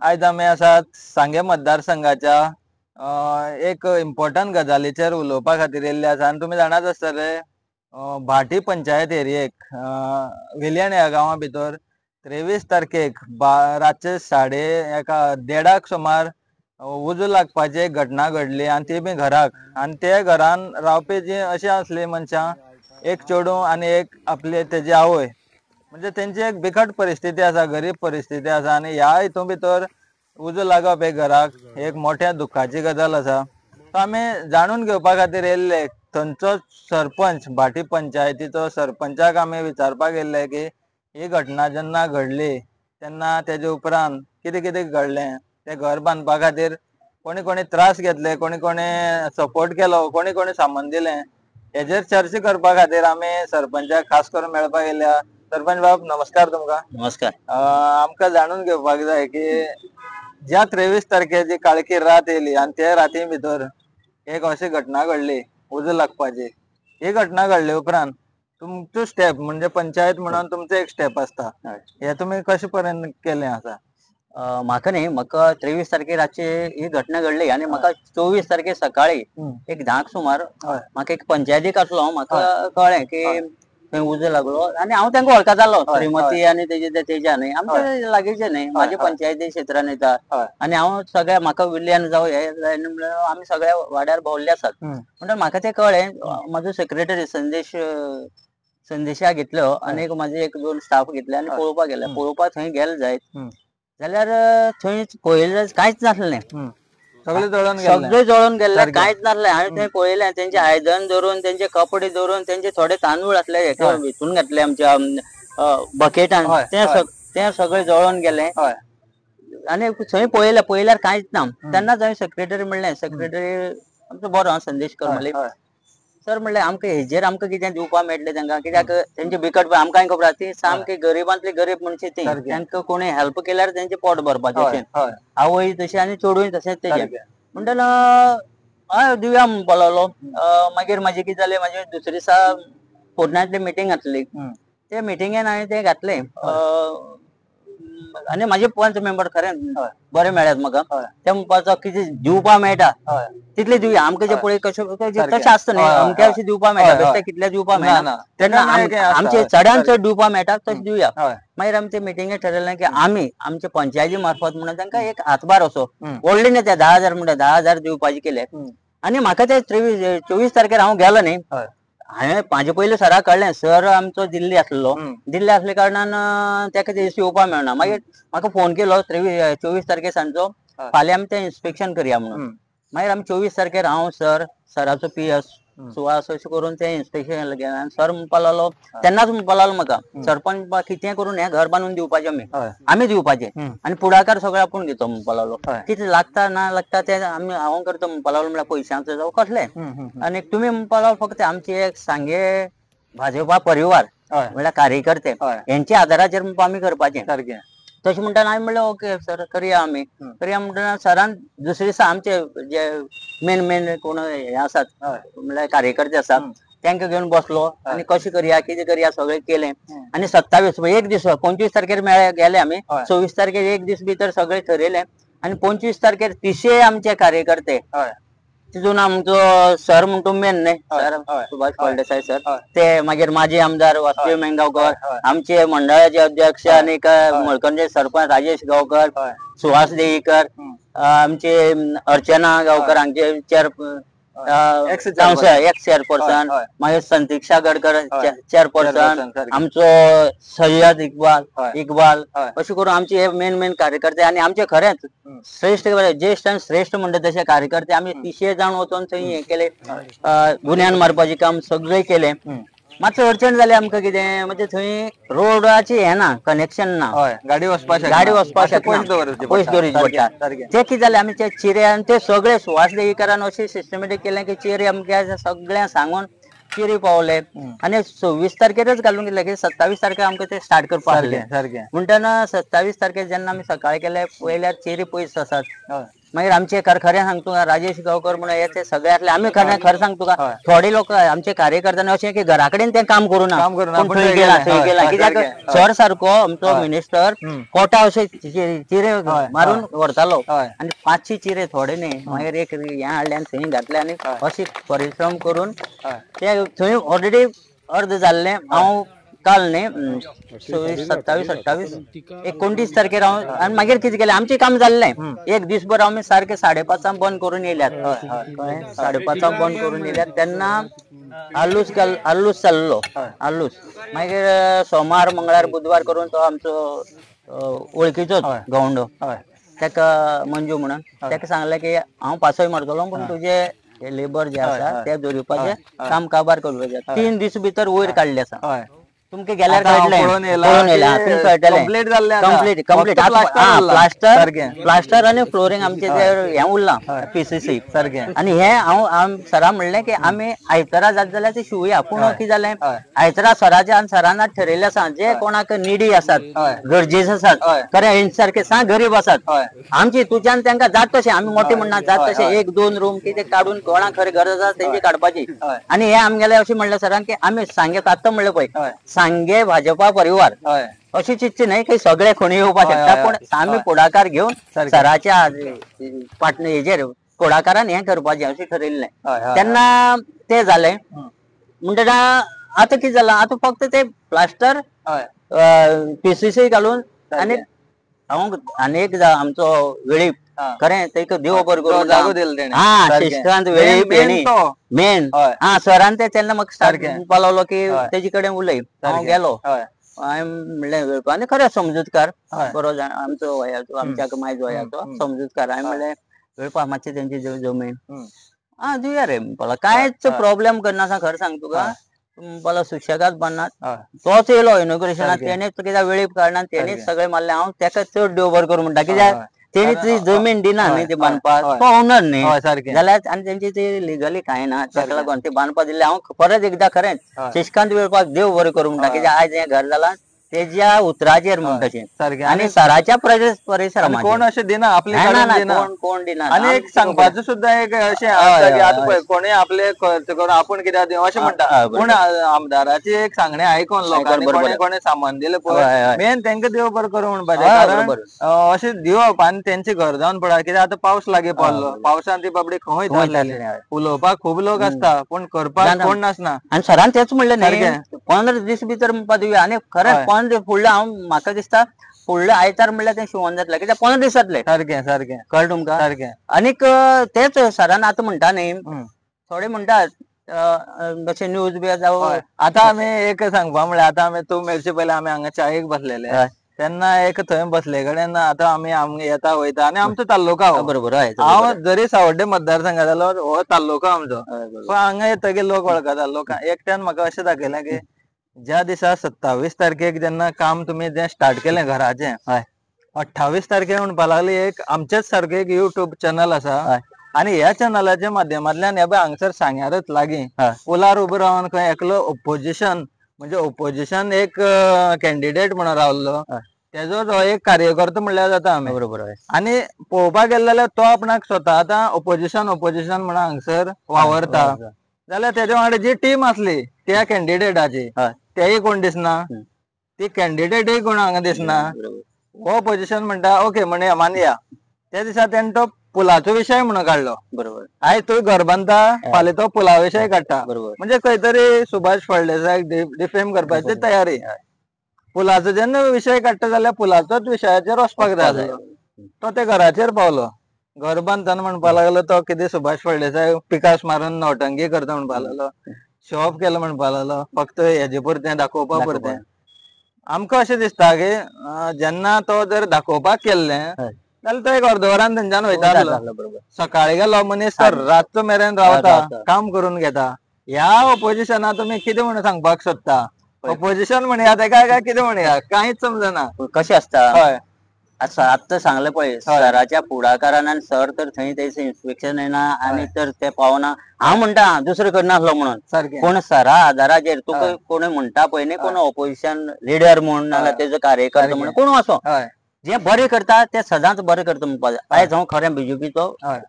आज आम्ही आसात सांगे मतदारसंघाच्या एक इम्पॉर्टंट गजालीचेर उलोवपा खातीर येयल्ले आसा आनी तुमी जाणाच आसतले भाटी पंचायत एरियेक विलियन ह्या गांवा भितर 23 तारखेक रातचे 1:30 सुमार उजो लागपाची एक घटना घडली आनी ती बी घराक आनी ते घरान रावपी जी अशी असली मनशां एक चेडूं आनी एक आपली तेजी आवय म्हणजे त्यांची एक बिकट परिस्थिती आसा, गरीब परिस्थिती आसा आणि ह्या हितून भितर उजो लागप एक घराक एक मोठ्या दुःखाची गजाल आसा. सो आमी जाणून घेवपा खातीर येयल्ले थंयचो सरपंच भाटी पंचायतीचो सरपंचाक आमी विचारपाक येयल्ले की ही घटना जेन्ना घडली तेन्ना तेजे उपरांत कितें कितें घडलें ते घर बांदपा खातीर कोणी कोणी त्रास घेतले, कोणी कोणी सपोर्ट केलो, कोणी कोणी सामान दिलें हेजेर चर्चा करपा खातीर आमी सरपंचाक खास करून मेळपाक येयल्या. सरपंच बाब नमस्कार तुमका. नमस्कार. आमकां जाणून घेवपाक जाय की ज्या 23 तारखेची काळकी रात येयली आणि त्या राती भितर एक अशी घटना घडली उजो लागपाची. ही घटना घडले उपरांत तुमचो स्टेप म्हणजे पंचायत म्हणून तुमचो एक स्टेप असता हे तुम्ही कशे पर्यंत केले आसा? म्हाका न्ही म्हाका 23 तारखे रातची ही घटना घडली आणि म्हाका 24 तारखे सकाळी एक 10 सुमार म्हाका एक पंचायतीक आसलो म्हाका कळ्ळें की थंय उजो लागलो आणि हांव तांकां वळखतालो श्रीमती आणि तेजा न्ही आमचे लागींचे न्ही म्हाजे पंचायती क्षेत्रान येता आणि हांव सगळ्या म्हाका विलियन जावं हे आमी सगळ्या वाड्यार भोंवल्ले आसात म्हणून म्हाका ते कळ्ळें. म्हाजो सेक्रेटरी संदेशा घेतलो आणि म्हाजे एक दोन स्टाफ घेतले आणि पळोवपाक गेले. पळोवपाक थंय गेले जायत जाल्यार थंय पळयलें कांयच नासलें. सगळे जळून गेल्ले कांयच नासलें. हांवें थंय पळयलें तेंचे आयदन धरून तेंचे कपडे धरून तेंचे थोडे तांदूळ आसले हितून घातले आमच्या बकेटान ते सगळे जळून गेले आणि थंय पळयल्यार कांयच ना. तेन्नाच हांवें सेक्रेटरी म्हणलें सेक्रेटरी आमचो बरो संदेश करमली सर म्हणलें आमकां हेजेर आमकां कितें दिवपाक मेळटलें तांकां कित्याक तेंचे बिकट आमकां खबर आहा ती सामकी गरीबांतली गरीब मनशां ती तांकां कोणी हेल्प केल्यार तेंचे पोट भरपाचें अशें आवय तशें आनी चेडूय तशेंच तेजें म्हणटना हय दिवया म्हणून बोलावलो. मागीर म्हाजें कितें जालें म्हाजें दुसरे दिसा फोर्टनायटली मिटींग आसली ते मिटींगेन हांवें तें घातलें आनी म्हाजे पंच मेंबर खरें बरे मेळ्ळ्यात म्हाका ते म्हणपाचो कितें दिवपा मेळटा तितले दिवया आमकां जे पळय तशें आसता न्ही अमक्या अशें दिवपा मेळटा बेश्टे कितले दिवपा मेळना तेन्ना आमचे चडान चड दिवपा मेळटा तशें दिवया. मागीर आमी ते मिटींगेक ठरयलें की आमी आमच्या पंचायती मार्फत म्हणून तांकां एक हातभार असो व्हडले न्ही ते 10,000 म्हणटा 10,000 दिवपाचे केले आनी म्हाका ते 24 तारखेर हांव गेलो न्ही हांवें म्हाजे पयलीं सराक कळ्ळें सर आमचो दिल्ली आसलो दिल्ली आसल्या कारणान ताका ते दिसा येवपा मेळना. मागीर म्हाका फोन केलो 24 तारखे सांजचो फाल्यां आमी तें इन्स्पेक्शन करया म्हणून. मागीर आमी 24 तारखेर हांव सराचो PS सुवास अशें करून ते इन्स्पेक्शन गेले आनी सर म्हणपा लागलो तेन्नाच म्हणपा लागलो म्हाका सरपंच कितें करून हें घर बांदून दिवपाचें आमी दिवपाचें आनी पुढाकार सगळें आपूण घेतो म्हणपा लागलो. कितें लागता ना लागता ते आमी हांव करता म्हणपा लागलो म्हळ्यार पयशांचो जावं कसलें आनी तुमी म्हणपा लागलो फक्त आमचे एक सांगे भाजपा परिवार म्हळ्यार कार्यकर्ते हेंच्या आदाराचेर म्हणपा आमी करपाचें तशें म्हणटाना हांवें म्हणलें ओके सर करया आमी करया म्हणटना सरान दुसरे दिसा आमचे जे मेन कोण हे आसात म्हळ्यार कार्यकर्ते आसात तांकां घेवन बसलो आनी कशें करया कितें करया सगळें केलें आनी 27 एक दीस 25 तारखेर गेले आमी 26 तारखेर एक दीस भितर सगळें ठरयलें आनी 25 तारखेर 300 आमचे कार्यकर्ते तितून आमचो सर म्हणटो मेन न्ही सर सुभाष फळदेसाय सर ते मागीर माजी आमदार वासुदेव मेंगावकर आमचे मंडळाचे अध्यक्ष आणि मळकरचे सरपंच राजेश गांवकर सुहास देईकर आमचे अर्चना गांवकर हांचे एक्स चेअरपर्सन मागीर संतीक्षा गडकर चेअरपर्सन आमचो सय्यद इकबाल अशें करून आमचे मेन कार्यकर्ते आनी आमचे खरेंच श्रेष्ठ ज्येष्ठ आनी श्रेष्ठ म्हणटा तशे कार्यकर्ते आमी 300 जाण वचून थंय हे केले गुन्यांन मारपाचें काम सगळें केलें. मातसो अडचण जाली आमकां कितें म्हणजे थंय रोडाची हे ना कनेक्शन ना गाडी वचपाक पयस दवरची पडटा ते कितें जालें आमी ते चिरे आनी ते सगळे सुवास देवीकरान अशें सिस्टमॅटीक केलें की चिरे अमक्या सगळ्यांक सांगून चिरे पावले आनी 26 तारखेरच घालून गेले की 27 तारखेर आमकां ते स्टार्ट करपाक लागले म्हणटना 27 तारखेर जेन्ना आमी सकाळी केले पयल्यार चिरे पयस आसात मागीर आमचे खरें सांगतो का राजेश गांवकर म्हणून येते सगळ्यातले आम्ही खरं सांगतो का थोडे लोक आमचे कार्यकर्त्यांना असे की घरा कडेन ते काम करू ना थंय गेला कित्याक सर सारको आमचो मिनिस्टर कोटा असे चिरे मारून व्हरतालो आनी 500 चिरे थोडे न्ही मागीर एक हें हाडले आनी थंय घातले आनी अशी परिश्रम करून ते थंय ऑलरेडी अर्ध जाल्ले हांव काल न्ही 26 27 28 29 तारखेर हांव आनी मागीर कितें केलें आमचें काम जाल्लें एक दिसभर आमी सारके 5:30 बंद करून येयल्यात 5:30 बंद करून येयल्यात तेन्ना आलूस चाललो आलूस मागीर सोमार मंगळार बुधवार करून तो आमचो वळखीचोच गवंडो ताका मंजू म्हणून ताका सांगलें की हांव पासय मारतलो पूण तुजे लेबर जे आसा ते जोडपाचे काम काबार करपाचे 3 दीस भितर वयर काडले आसा तुमके गेल्यार प्लास्टर आणि फ्लोरिंग आमचे हे उरलां पीसीसी आणि हे हांव सरा म्हणलें की आमी आयतारा जात जाल्यार ते शिवया पूण कितें जालें आयतारा सराच्या सरान ठरयल्लें आसा जे कोणाक निडी आसात गरजेचे आसात खरें हेंचे सारके गरीब आसात आमची तुज्यान तांकां जात तशें आमी मोठे म्हणना जात तशें 1-2 रूम कितें काडून कोणाक खरें गरज आसा तेंची काडपाची आनी हे आमगेले अशें म्हणलें सरान की आमी सांगे काडटा म्हणलें पळय सांगे भाजपा परिवार अशी चिंतची न्हय की सगळे कोणी येवपाक शकता पण आमी पुढाकार घेवन सराच्या पाटणे हेजेर पुढाकारान हें करपाचें अशें ठरयल्लें तेन्ना ते जालें म्हणटना आतां कितें जालां आतां फक्त ते प्लास्टर पीसीसी घालून आनी हांव आनीक आमचो वेळीप खरें तेका देव बरो करून श्रीकांत वेळीप मेन सरान ते तेन्ना म्हाका स्टार्ट पावलो की तेजे कडेन उलय हांव गेलो हांवें म्हणलें वेळपा आनी खरें समजूतकार बरो जाण आमचो वयाचो आमच्या मायज वयाचो समजूतकार हांवें म्हणलें वेळपा मातशें तेंची जमीन दिवया रे म्हणपाक कांयच प्रॉब्लेम करनासा खरें सांग तुका म्हणपाक सुशेगाद बांदनात तोच येयलो इनॉग्रेशनाक तेणेच कित्याक वेळीप कारणान तेणेच सगळें मारलें हांव तेका चड देव बरो करूं म्हणटा कित्याक तेणी ती जमीन दिना न्ही ती बांदपाक तो ओनर न्ही जाल्यार आनी तेंची ती लिगली कांय ना ताका लागून ती बांदपाक दिल्ली हांव परत एकदां खरेंच श्रीकांत वेळपाक देव बरें करूं म्हणटा कित्याक आयज हें घर जालां तेज्या उतराचेर म्हणटा आनी सराच्या परिसरांत कोण अशें दिना आपले कोण दिना आनी एक सांगपाचो सुद्दां एक अशें आसता की आतां कोणें आपले खर्च करून आपूण कित्याक दिवं अशें म्हणटा पूण आमदाराची एक सांगणें आयकून लोकांनी कोणें सामान दिलें पळय मेन तेंका देव बरें करूं म्हणपाचें कारण अशें दिवप आनी तेंचें घर जावन पडा कित्याक आतां पावस लागीं पडलो पावसान ती बाबडी खंय जातली उलोवपाक खूब लोक आसता पूण करपाक कोण नासना आनी सरान तेच म्हणलें न्ही 15 दीस भितर म्हणपाक दिवया आनी खरें फुडलें हांव म्हाका दिसता फुडले आयतार म्हणल्यार ते शिवोन जातलें कित्याक 15 दीस जातले सारकें कळ्ळें तुमकां सारकें आनीक तेच सरान आतां म्हणटा न्ही थोडे म्हणटात अशें न्यूज बी जावं आतां आमी एक सांगपा म्हळ्यार आतां आमी तूं मेळचे पयलीं आमी हांगा चायेक बसलेले तेन्ना एक थंय बसले कडेन आतां आमी येता वयता आनी आमचो तालुका बरोबर हांव जरी सावड्डे मतदारसंघात जालो हो तालुका आमचो पण हांगा येतकीर लोक वळखता लोकां एकट्यान म्हाका अशें दाखयलें की ज्या दिसा 27 तारखेक जेन्ना काम तुमी जें स्टार्ट केलें घराचें 28 तारखेक म्हणपा लागली एक आमचेच सारकें एक युट्यूब चॅनल आसा आनी ह्या चॅनलाच्या माध्यमांतल्यान हे पळय हांगसर सांग्यारच लागीं पुलार उबो रावन खंय एकलो ओपोजिशन म्हणजे ओपोजिशन एक कॅन्डिडेट म्हणून रावल्लो तेजो जो एक कार्यकर्तो म्हणल्यार जाता आमी बरोबर आनी पळोवपाक गेले जाल्यार तो आपणाक स्वता आतां ओपोजिशन म्हणून हांगसर वावरता जाल्यार तेजे वांगडा जी टीम आसली त्या कॅन्डिडेटाची तेय कोण दिसना ती कॅन्डिडेटय कोण हांगा दिसना हो पोजिशन म्हणटा ओके म्हणे मानया त्या दिसा तेणे तो पुलाचो विशय म्हणून काडलो बरोबर आयज तूं घर बांदता फाल्यां तो पुला विशय काडटा म्हणजे खंय तरी सुभाष फळदेसायक डिफेम करपाची तयारी पुलाचो जेन्ना विशय काडटा जाल्यार पुलाचोच विशयाचेर वचपाक जाय आसलो तो ते घराचेर पावलो घर बांदतना म्हणपा लागलो तो कितें सुभाष फळदेसाय पिकास मारून नौटंकी करता म्हणपा लागलो शो ऑफ केलो म्हणपा लागलो फक्त हेजे पुरतें दाखोवपा पुरतें आमकां अशें दिसता की जेन्ना तो जर दाखोवपाक केल्लें जाल्यार तो एक अर्दवरान थंयच्यान वयता आसलो सकाळी गेलो मनीस तर रातचो मेरेन रावता काम करून घेता ह्या ऑपोजिशना तुमी कितें म्हणून सांगपाक सोदता ऑपोजिशन म्हणया तेका काय कितें म्हणया कांयच समजना कशें आसता हय आतां सांगलें पळय सराच्या पुढाकारान आनी सर तर थंय तेच इन्स्पेक्शन येना आनी तर ते पावना हांव म्हणटा दुसरें करनासलो म्हणून कोण सरा आदाराचेर तुका कोणी म्हणटा पळय न्ही कोण ऑपोजिशन लिडर म्हूण नाल्यार तेजो कार्यकर्तो म्हूण कोण असो जे बरे करता ते सदांच बरे करता म्हणपाक आयज हांव खरें बीजेपीचो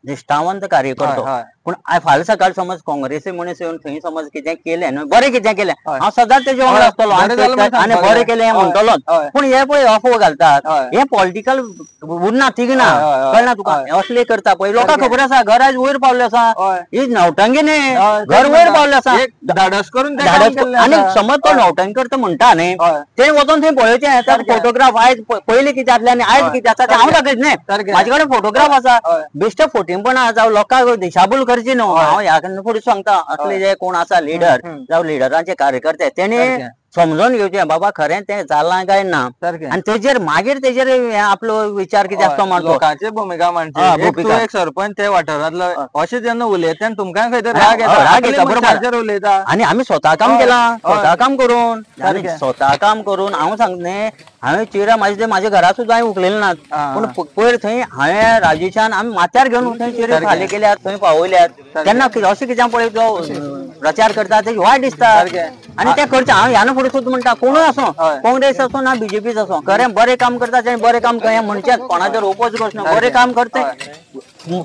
निश्ठावंत कार्यकर्तो पूण फाल्यां सकाळ समज काँग्रेसी मनीस येवन थंय समज कितें केलें न्हू बरें कितें केलें हांव सदांच तेजे वांगडा आसतलो आनी बरें केलें हें म्हणटलो पूण हे पळय अफवा घालतात हे पॉलिटिकल उरना तिगना कळना तुका असले करता पळय लोकांक खबर आसा घर आयज वयर पावले आसा ही नवटंगी न्ही घर वयर पावले आसा धाडस करून आनी समज तो नवटंगी करता म्हणटा न्ही ते वचून थंय पळोवचें फोटोग्राफ आयज पयलीं कितें आसलें आनी आयज कितें आसा तें हांव दाखयत न्ही म्हाजे कडेन फोटोग्राफ आसा बेश्टे फोटिंगपणा जावं लोकांक दिशाभूल करची न्हू हांव ह्या फुडें सांगता असले जे कोण आसा लिडर जावं लिडरांचे कार्यकर्ते तेणी समजून घेवचें बाबा खरें तें जालां काय ना आनी तेजेर मागीर तेजेर आपलो विचार कितें आसता मारतो लोकांची भुमिका मांडची एक सरपंच ते वाठारांतलो अशें जेन्ना उलयता तेन्ना तुमकां खंय तरी राग येता बरोबर उलयता आनी आमी स्वता काम केलां स्वता काम करून स्वता काम करून हांव सांगता हांवें चिरा म्हाज्या घरा सुद्दां हांवें उखलेले नात पूण पयर थंय हांवें राजेशान आमी माथ्यार घेवन थंय चिरे फाले केल्यात थंय पावयल्यात तेन्ना अशें कितें पळय तो प्रचार करता तेजे वायट दिसता आनी तें करचें हांव ह्या फुडें सुद्दां म्हणटा कोणूय आसूं काँग्रेस आसूं ना बीजेपीच आसूं खरें बरें काम करता तेणें बरें काम हें म्हणचें कोणाचेर ओपोज करचें ना बरें काम करता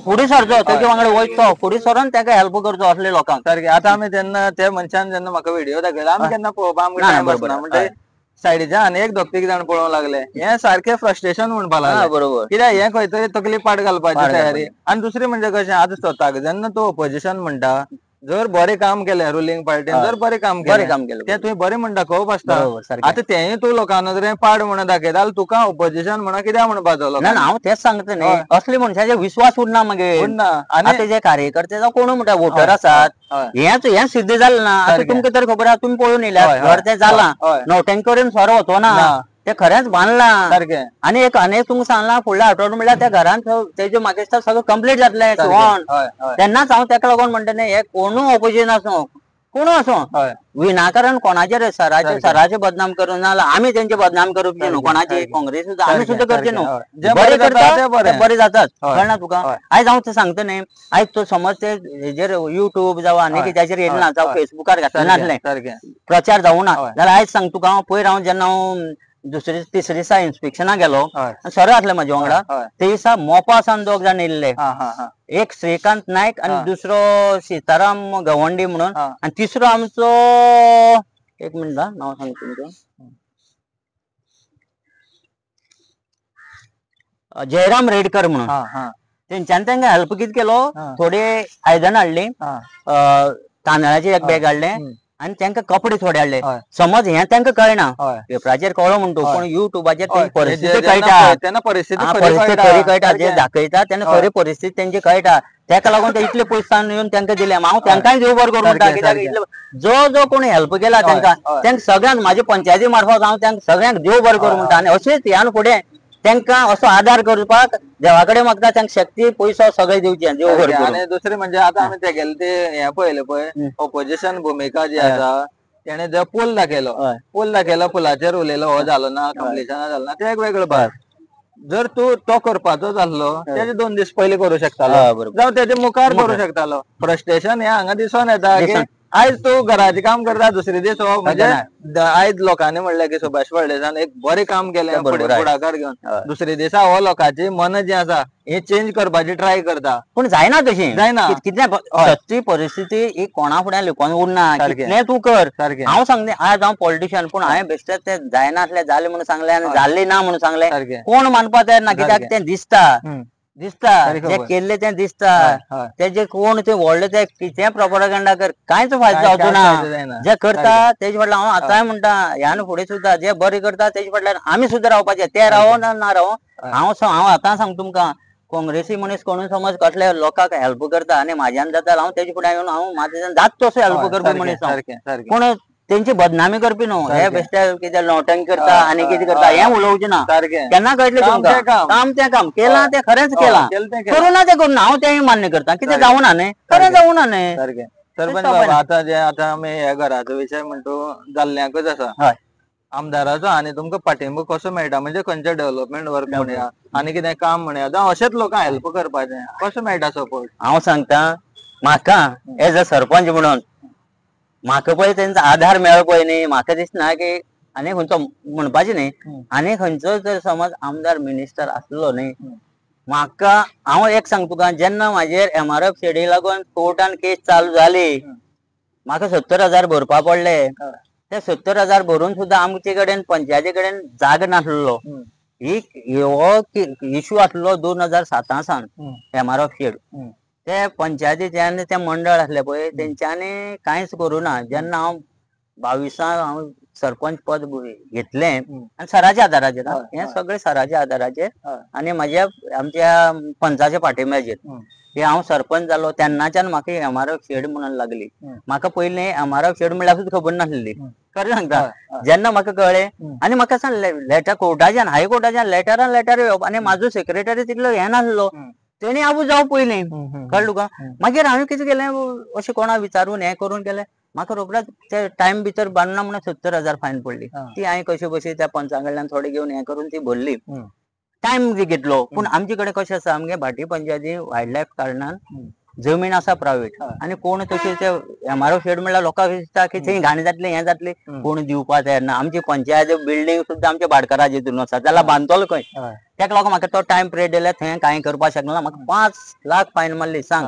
फुडें सरचो तेजे वांगडा वयचो फुडें सरोन ताका हेल्प करचो असले लोकांक सारकें आतां आमी तेन्ना त्या मनशान जेन्ना म्हाका व्हिडिओ दाखयलो आमी केन्ना पळोवपा आमकां म्हणजे सायडीच्या आनी एक दोग तीग जाण पळोवंक लागले हे सारखें फ्रस्ट्रेशन म्हणपा लागले बरोबर कित्याक हे खंय तरी तकली पाड घालपाची तयारी आनी दुसरी म्हणजे कशें आतां स्वताक जेन्ना तूं ऑपोजिशन म्हणटा जर बरें काम केलें रुलींग पार्टीन जर बरें काम केलें तें तुवें बरें म्हण दाखोवप आसता आतां तेंय तूं लोकां नदरेन पाड म्हणून दाखयता जाल्यार तुका ऑपोजिशन म्हणून कित्याक म्हणपाचो ना हांव तेच सांगता न्ही असले मनशाचे विश्वास उरना मागीर उरना आनी तेजे कार्यकर्ते जावं कोण म्हणटा वोटर आसात हें सिद्ध जालें ना आतां तुमकां तर खबर आहा तुमी पळोवन येयल्यात घर तें जालां नवटेंग करून सोरो वचो ना ते खरेंच बांदलां सारकें आनी एक तुमकां सांगलां फुडल्या आठवडो म्हणल्यार त्या घरांत तेजे म्हाका सगळें कंप्लीट जातलें तेन्नाच हांव तेका लागून म्हणटा न्ही हे कोणूय ऑपोजिशन आसूं कोण आसूं विनाकारण कोणाचेर सराचे बदनाम करून नाल्यार आमी तेंचे बदनाम करप न्हू कोणाचे काँग्रेस सुद्दां आमी सुद्दां करचे न्हू बरें करता बरें जातात कळना तुका आयज हांव सांगता न्ही आयज तो समज ते हेजेर युट्यूब जावं आनी कित्याचेर येयलें ना जावं फेसबुकार घातलें नासलें प्रचार जावं ना जाल्यार आयज सांग तुका हांव पयर हांव जेन्ना हांव दुसरे तिसरे दिसा इन्स्पेक्शनाक गेलो सर आसले म्हाजे वांगडा ते दिसा मोपा सावन दोग जाण येयल्ले एक श्रीकांत नायक आनी दुसरो सीताराम गवंडी म्हणून आनी तिसरो आमचो एक मिनट नांव सांगता तुमकां जयराम रेडकर म्हणून तेंच्यानी तांकां हेल्प कितें केलो थोडे आयदनां हाडलीं तांदळाची एक बॅग हाडलें आनी तांकां कपडे थोडे हाडले समज हें तांकां कळना पेपराचेर कळ्ळो म्हणटो पूण युट्यूबाचेर परिस्थिती कळटा तेन्ना परिस्थिती खरी कळटा जे दाखयता तेन्ना खरी परिस्थिती तेंची कळटा तेका लागून ते इतले पयसान येवन तांकां दिले हांव तांकांय देव बरें करूं म्हणटा कित्याक जो जो कोणी हेल्प केला तांकां सगळ्यांक म्हाज्या पंचायती मार्फत हांव तांकां सगळ्यांक देव बरें करूं म्हणटा आनी अशेंच ह्यान फुडें तांकां असो आदार करपाक देवा कडेन मागता तांकां शक्ती पयसो सगळें दिवचें देव बरें करूं आनी दुसरें म्हणजे आतां आमी तेगेलें ते हें पळयलें पळय ऑपोजिशन भुमिका जी आसा तेणे जो पोल दाखयलो पुलाचेर उलयलो हो जालो ना कंप्लिशना जालो ना ते एक वेगळो भाग जर तूं तो करपाचो जाल्लो तेजे 2 दीस पयलीं करूं शकतालो जावं तेजे मुखार करूं शकतालो फ्रस्ट्रेशन हें हांगा दिसून येता की आयज तूं घराचें काम करता दुसरे दीस हो म्हणजे आयज लोकांनी म्हणलें की सुभाष फळदेसान एक बरें काम केलें फुडाकार घेवन दुसरे दिसा हो लोकांची मन जी आसा हे चेंज करपाची ट्राय करता पूण जायना तशी जायना कितल्या सच्ची परिस्थिती ही कोणा फुड्यान लिपोवन उरना कितलें तूं कर हांव सांगता आयज हांव पॉलिटिशियन पूण हांवें बेश्टेच तें जायना आसलें जालें म्हणून सांगलें आनी जाल्लें ना म्हणून सांगलें कोण मानपा तयार ना कित्याक तें दिसता जे केल्लें तें दिसता तेजे कोण ते व्हडले ते कितें प्रोपागंडा कर कांयच फायदो जावचो ना जे करता तेजे फाटल्यान हांव आतांय म्हणटा ह्यान फुडें सुद्दां जे बरें करता तेजे फाटल्यान आमी सुद्दां रावपाचें ते रावो ना रावो हांव आतां सांगता तुमकां काँग्रेसी मनीस कोणूय समज कसले लोकांक हेल्प करता आनी म्हाज्यान जाता हांव तेजे फुडें येवन हांव म्हाज्यान जाता तसो हेल्प करपी मनीस पूण तेंची बदनामी करपी न्हू हे बेश्टे कितें नौटंकी करता आनी कितें करता हें उलोवचें ना केन्ना कळटलें तुमकां काम तें काम केलां तें खरेंच केलां करूं ना तें करूं हांव तें मान्य करता कितें जावं ना न्ही खरें जावं ना न्ही सरपंच बाबा आतां आमी ह्या घराचो विशय म्हणटो जाल्ल्याकच आसा आमदाराचो आनी तुमकां पाठिंबो कसो मेळटा म्हणजे खंयचे डेव्हलपमेंट वर्क म्हणया आनी कितें काम म्हणया जावं अशेंच लोकांक हेल्प करपाचें कसो मेळटा सपोर्ट हांव सांगता म्हाका एज अ सरपंच म्हणून म्हाका पळय तेंचो आधार मेळ्ळो पळय न्ही म्हाका दिसना की आनी खंयचो म्हणपाचें न्ही, आनी खंयचो जर समज आमदार मिनिस्टर आसलो न्ही, म्हाका हांव एक सांग तुका, जेन्ना म्हाजेर MRF शेडी लागून कोर्टान केस चालू जाली, म्हाका 70,000 भरपा पडले. ते 70,000 भरून सुद्दां आमचे कडेन पंचायती कडेन जाग नासलो. हो इश्यू आसलो 2007 सावन MRF शेड. ते पंचायतीच्यान ते मंडळ आसले पळय तेंच्यांनी कांयच करूना. जेन्ना हांव 22 हांव सरपंच पद घेतलें आनी सराच्या आदाराचेर, हे सगळे सराच्या आदाराचेर आनी म्हाज्या आमच्या पंचाच्या पाठिंब्याचेर हे हांव सरपंच जालो. तेन्नाच्यान म्हाका MRF शेड म्हणून लागली. म्हाका पयलीं MRF शेड म्हणल्यार सुद्दां खबर नासलेली, खरें सांगता. जेन्ना म्हाका कळ्ळें आनी म्हाका लेटर कोर्टाच्यान हायकोर्टाच्यान लेटर येवप, आनी म्हाजो सेक्रेटरी तितलो हे नासलो, तेणी आबू जावं पयलीं, कळ्ळें तुका. मागीर हांवें कितें केलें, अशें कोणा विचारून हें करून केलें. म्हाका रोखडेंच ते टायम भितर बांदना म्हणून 70,000 फायन पडली. ती हांवें कशी बशी त्या पंचा कडल्यान थोडी घेवन हें करून ती भरली. टायम घेतलो. पूण आमचे कडेन कशें आसा, आमगे भाटी पंचायती वायल्ड लायफ कारणान जमीन आसा प्रायवेट, आनी कोण तशी ते MRF शेड म्हणल्यार लोकांक दिसता की थंय घाण जातली, हें जातली, कोण दिवपा तयार ना. आमची पंचायत बिल्डींग सुद्दां आमच्या भाटकारा हितून आसा, जाल्यार बांदतलो खंय. तेका लागून म्हाका तो टायम पिरियड दिले, थंय कांय करपाक शकना. म्हाका 5 लाख फायन मारली. सांग,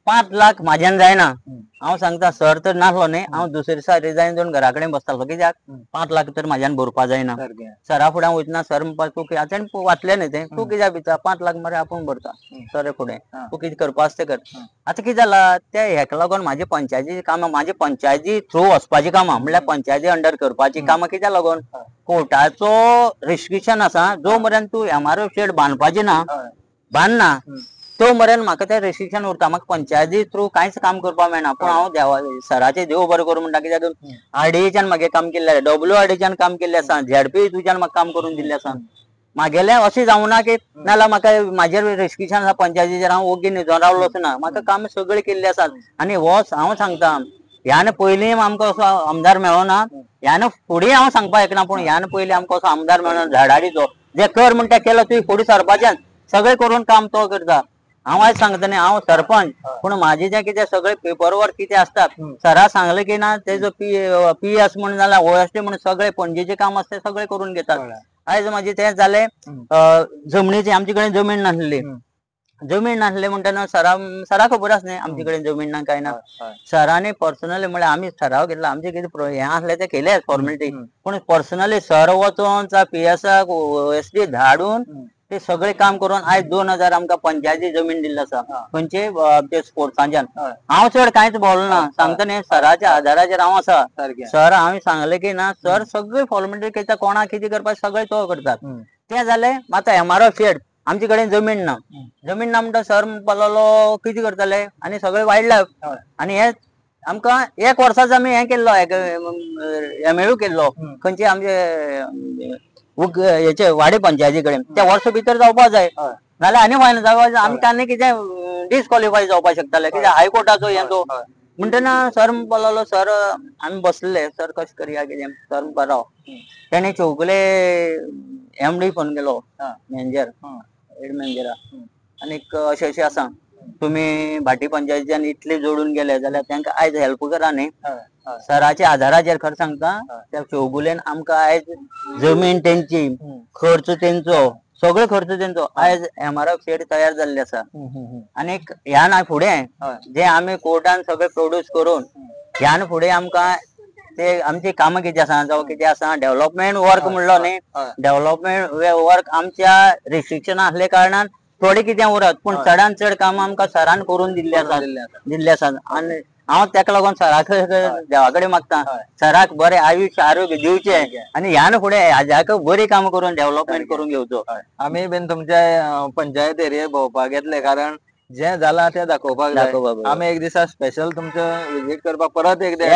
5 लाख म्हाज्यान जायना. हांव सांगता, सर तर नासलो न्ही, हांव दुसरे दिसा रिजायन दिवन घरा कडेन बसतालो. कित्याक 5 लाख तर म्हाज्यान भरपा जायना. सरा फुडें वयतना सर म्हणपा, तूं तेणें वाचलें न्ही तें, तूं कित्याक भिता, 5 लाख मरे आपूण भरता सर फुडें, तूं कितें करपा आसा तें कर. आतां कितें जालां, ते हेका लागून म्हाजी पंचायतीची कामां, म्हाजी पंचायती थ्रू वचपाची कामां म्हणल्यार पंचायती अंडर करपाची कामां कित्याक लागून कोर्टाचो रिस्ट्रिक्शन आसा. जो मेरेन तूं MRF शेड बांदपाची ना, बांदना, तो मेरेन म्हाका ते रेस्ट्रिक्शन उरता. म्हाका पंचायती थ्रू कांयच काम करपाक मेळना. पूण हांव सराचे देव बरें करूं म्हणटा. कित्याक RDAच्यान म्हागे काम केल्लें, WRDAच्यान काम केल्लें आसा, ZP तुज्यान म्हाका काम करून दिल्लें आसा. म्हागेलें अशें जावं ना की नाल्यार म्हाका म्हाजेर रेस्ट्रिक्शन आसा पंचायतीचेर, हांव ओगी न्हिदोन रावलो असो ना. म्हाका काम सगळे केल्ले आसात. आनी हो हांव सांगता, ह्यान पयलीं आमकां असो आमदार मेळ्ळो ना, ह्यान फुडें हांव सांगपा आयकना, पूण ह्यान पयलीं आमकां असो आमदार मेळ्ळो धडाडीचो, जे कर म्हणटा केलो, तुवें फुडें सरपाचें, सगळें करून काम तो करता. हांव आयज सांगता न्ही, हांव सरपंच, पूण म्हाजे जें कितें सगळें पेपर वर्क कितें आसता, सरा सांगलें की ना, तेजो PS म्हण जाल्यार OST म्हण सगळें पणजेचें काम आसता तें सगळें करून घेतात. आयज म्हाजें तें जालें जमनीचें. आमचे कडेन जमीन नासली. जमीन नासले म्हणटना सरा खबर आसा न्ही आमचे कडेन जमीन ना काय ना. सरांनी पर्सनली म्हळ्यार आमी सराव घेतला, आमचे कितें हें आसलें तें केलें फॉर्मेलिटी, पूण पर्सनली सर वचोन PSक OST धाडून ते सगळे काम करून आयज 2,000 आमकां पंचायती जमीन दिल्ली आसा. खंयचे ते स्पोर्ट्साच्यान. हांव चड कांयच बोललो ना, सांगता न्ही, सराच्या आदाराचेर हांव आसा. सर हांवें सांगलें की ना, सर सगळी फॉर्मेलिटी करता, कोणाक कितें करपाक सगळें तो करतात. तें जालें. आतां MRF शेड आमचे कडेन जमीन ना. जमीन ना म्हणटा सर म्हणपा लागलो कितें करतले, आनी सगळें वायल्ड लायफ. आनी हे आमकां 1 वर्साचो आमी हें केल्लो, MOU केल्लो खंयचे आमचे हेचे वाडे पंचायती कडेन. त्या वर्सा भितर जावपा जाय, नाल्यार आनी फायन जावपा. आमकां आनी कितें डिस्क्वॉलिफाय जावपा शकताले, कित्याक हायकोर्टाचो हेचो. म्हणटना सर म्हणपा लागलो, सर आमी बसलेले, सर कशें करया कितें. सर म्हणपा राव. तेणी चौगुले MD फोन केलो, मॅनेजर, हेड मॅनेजराक, आनीक अशें अशें आसा, तुमी भाटी पंचायतीच्यान इतले जोडून गेले जाल्यार तांकां आयज हेल्प करा न्ही. सराच्या आदाराचेर खरें सांगता, त्या चौगुलेन आमकां आयज जमीन तेंची, खर्च तेंचो, सगळो खर्च तेंचो, आयज MRF शेड तयार जाल्ले आसा. आनीक ह्या फुडें जे आमी कोर्टान सगळें प्रोड्यूस करून ह्यान फुडें आमकां ते आमची कामां कितें आसा जावं कितें आसा, डेव्हलपमेंट वर्क म्हणलो न्ही, डेव्हलपमेंट वर्क आमच्या रिस्ट्रिक्शन आसले कारणान थोडे कितें उरत, पूण चडांत चड कामां आमकां सरान करून दिल्ली आसात. आनी हांव तेका लागून सराक देवा कडेन मागता, सराक बरें आयुश्य आरोग्य दिवचें, आनी ह्यान फुडें हाज्याक बरी कामां करून डेव्हलपमेंट करून घेवचो. आमी बीन तुमच्या पंचायत एरिये भोंवपाक येतले, कारण जें जालां तें दाखोवपाक जाय. आमी एक दिसा स्पेशल तुमचें विजीट करपाक परत एकदां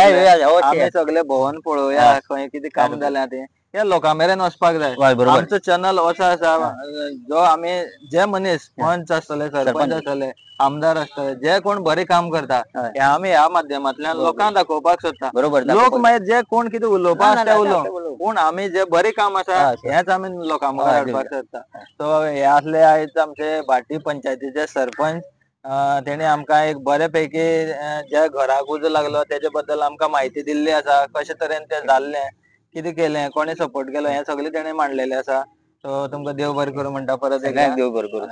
आमी सगळे भोंवन पळोवया खंय कितें काम जाल्यां तें. हे लोकां मेरेन वचपाक जाय. आमचो चॅनल असो आसा जो आमी जे मनीस पंच आसतले, सरपंच आसतले, आमदार आसतले, जे कोण बरें काम करता हे आमी ह्या माध्यमांतल्यान लोकांक दाखोवपाक सोदता. लोक मागीर जे कोण कितें उलोवपा आसता तें उलोवं, पूण आमी जे बरें काम आसा हेंच आमी लोकां मुखार हाडपाक सोदता. सो हे आसले आयज आमचे भाटी पंचायतीचे सरपंच. तेणी आमकां एक बरे पैकी जे घराक उजो लागलो तेजे बद्दल आमकां म्हायती दिल्ली आसा, कशे तरेन तें जाल्लें, कितें केलें, कोणी सपोर्ट केलो, हें सगळें तेणें मांडलेलें आसा. सो तुमकां देव बरें करूं म्हणटा परत सगळ्यांक देव बरें करूं.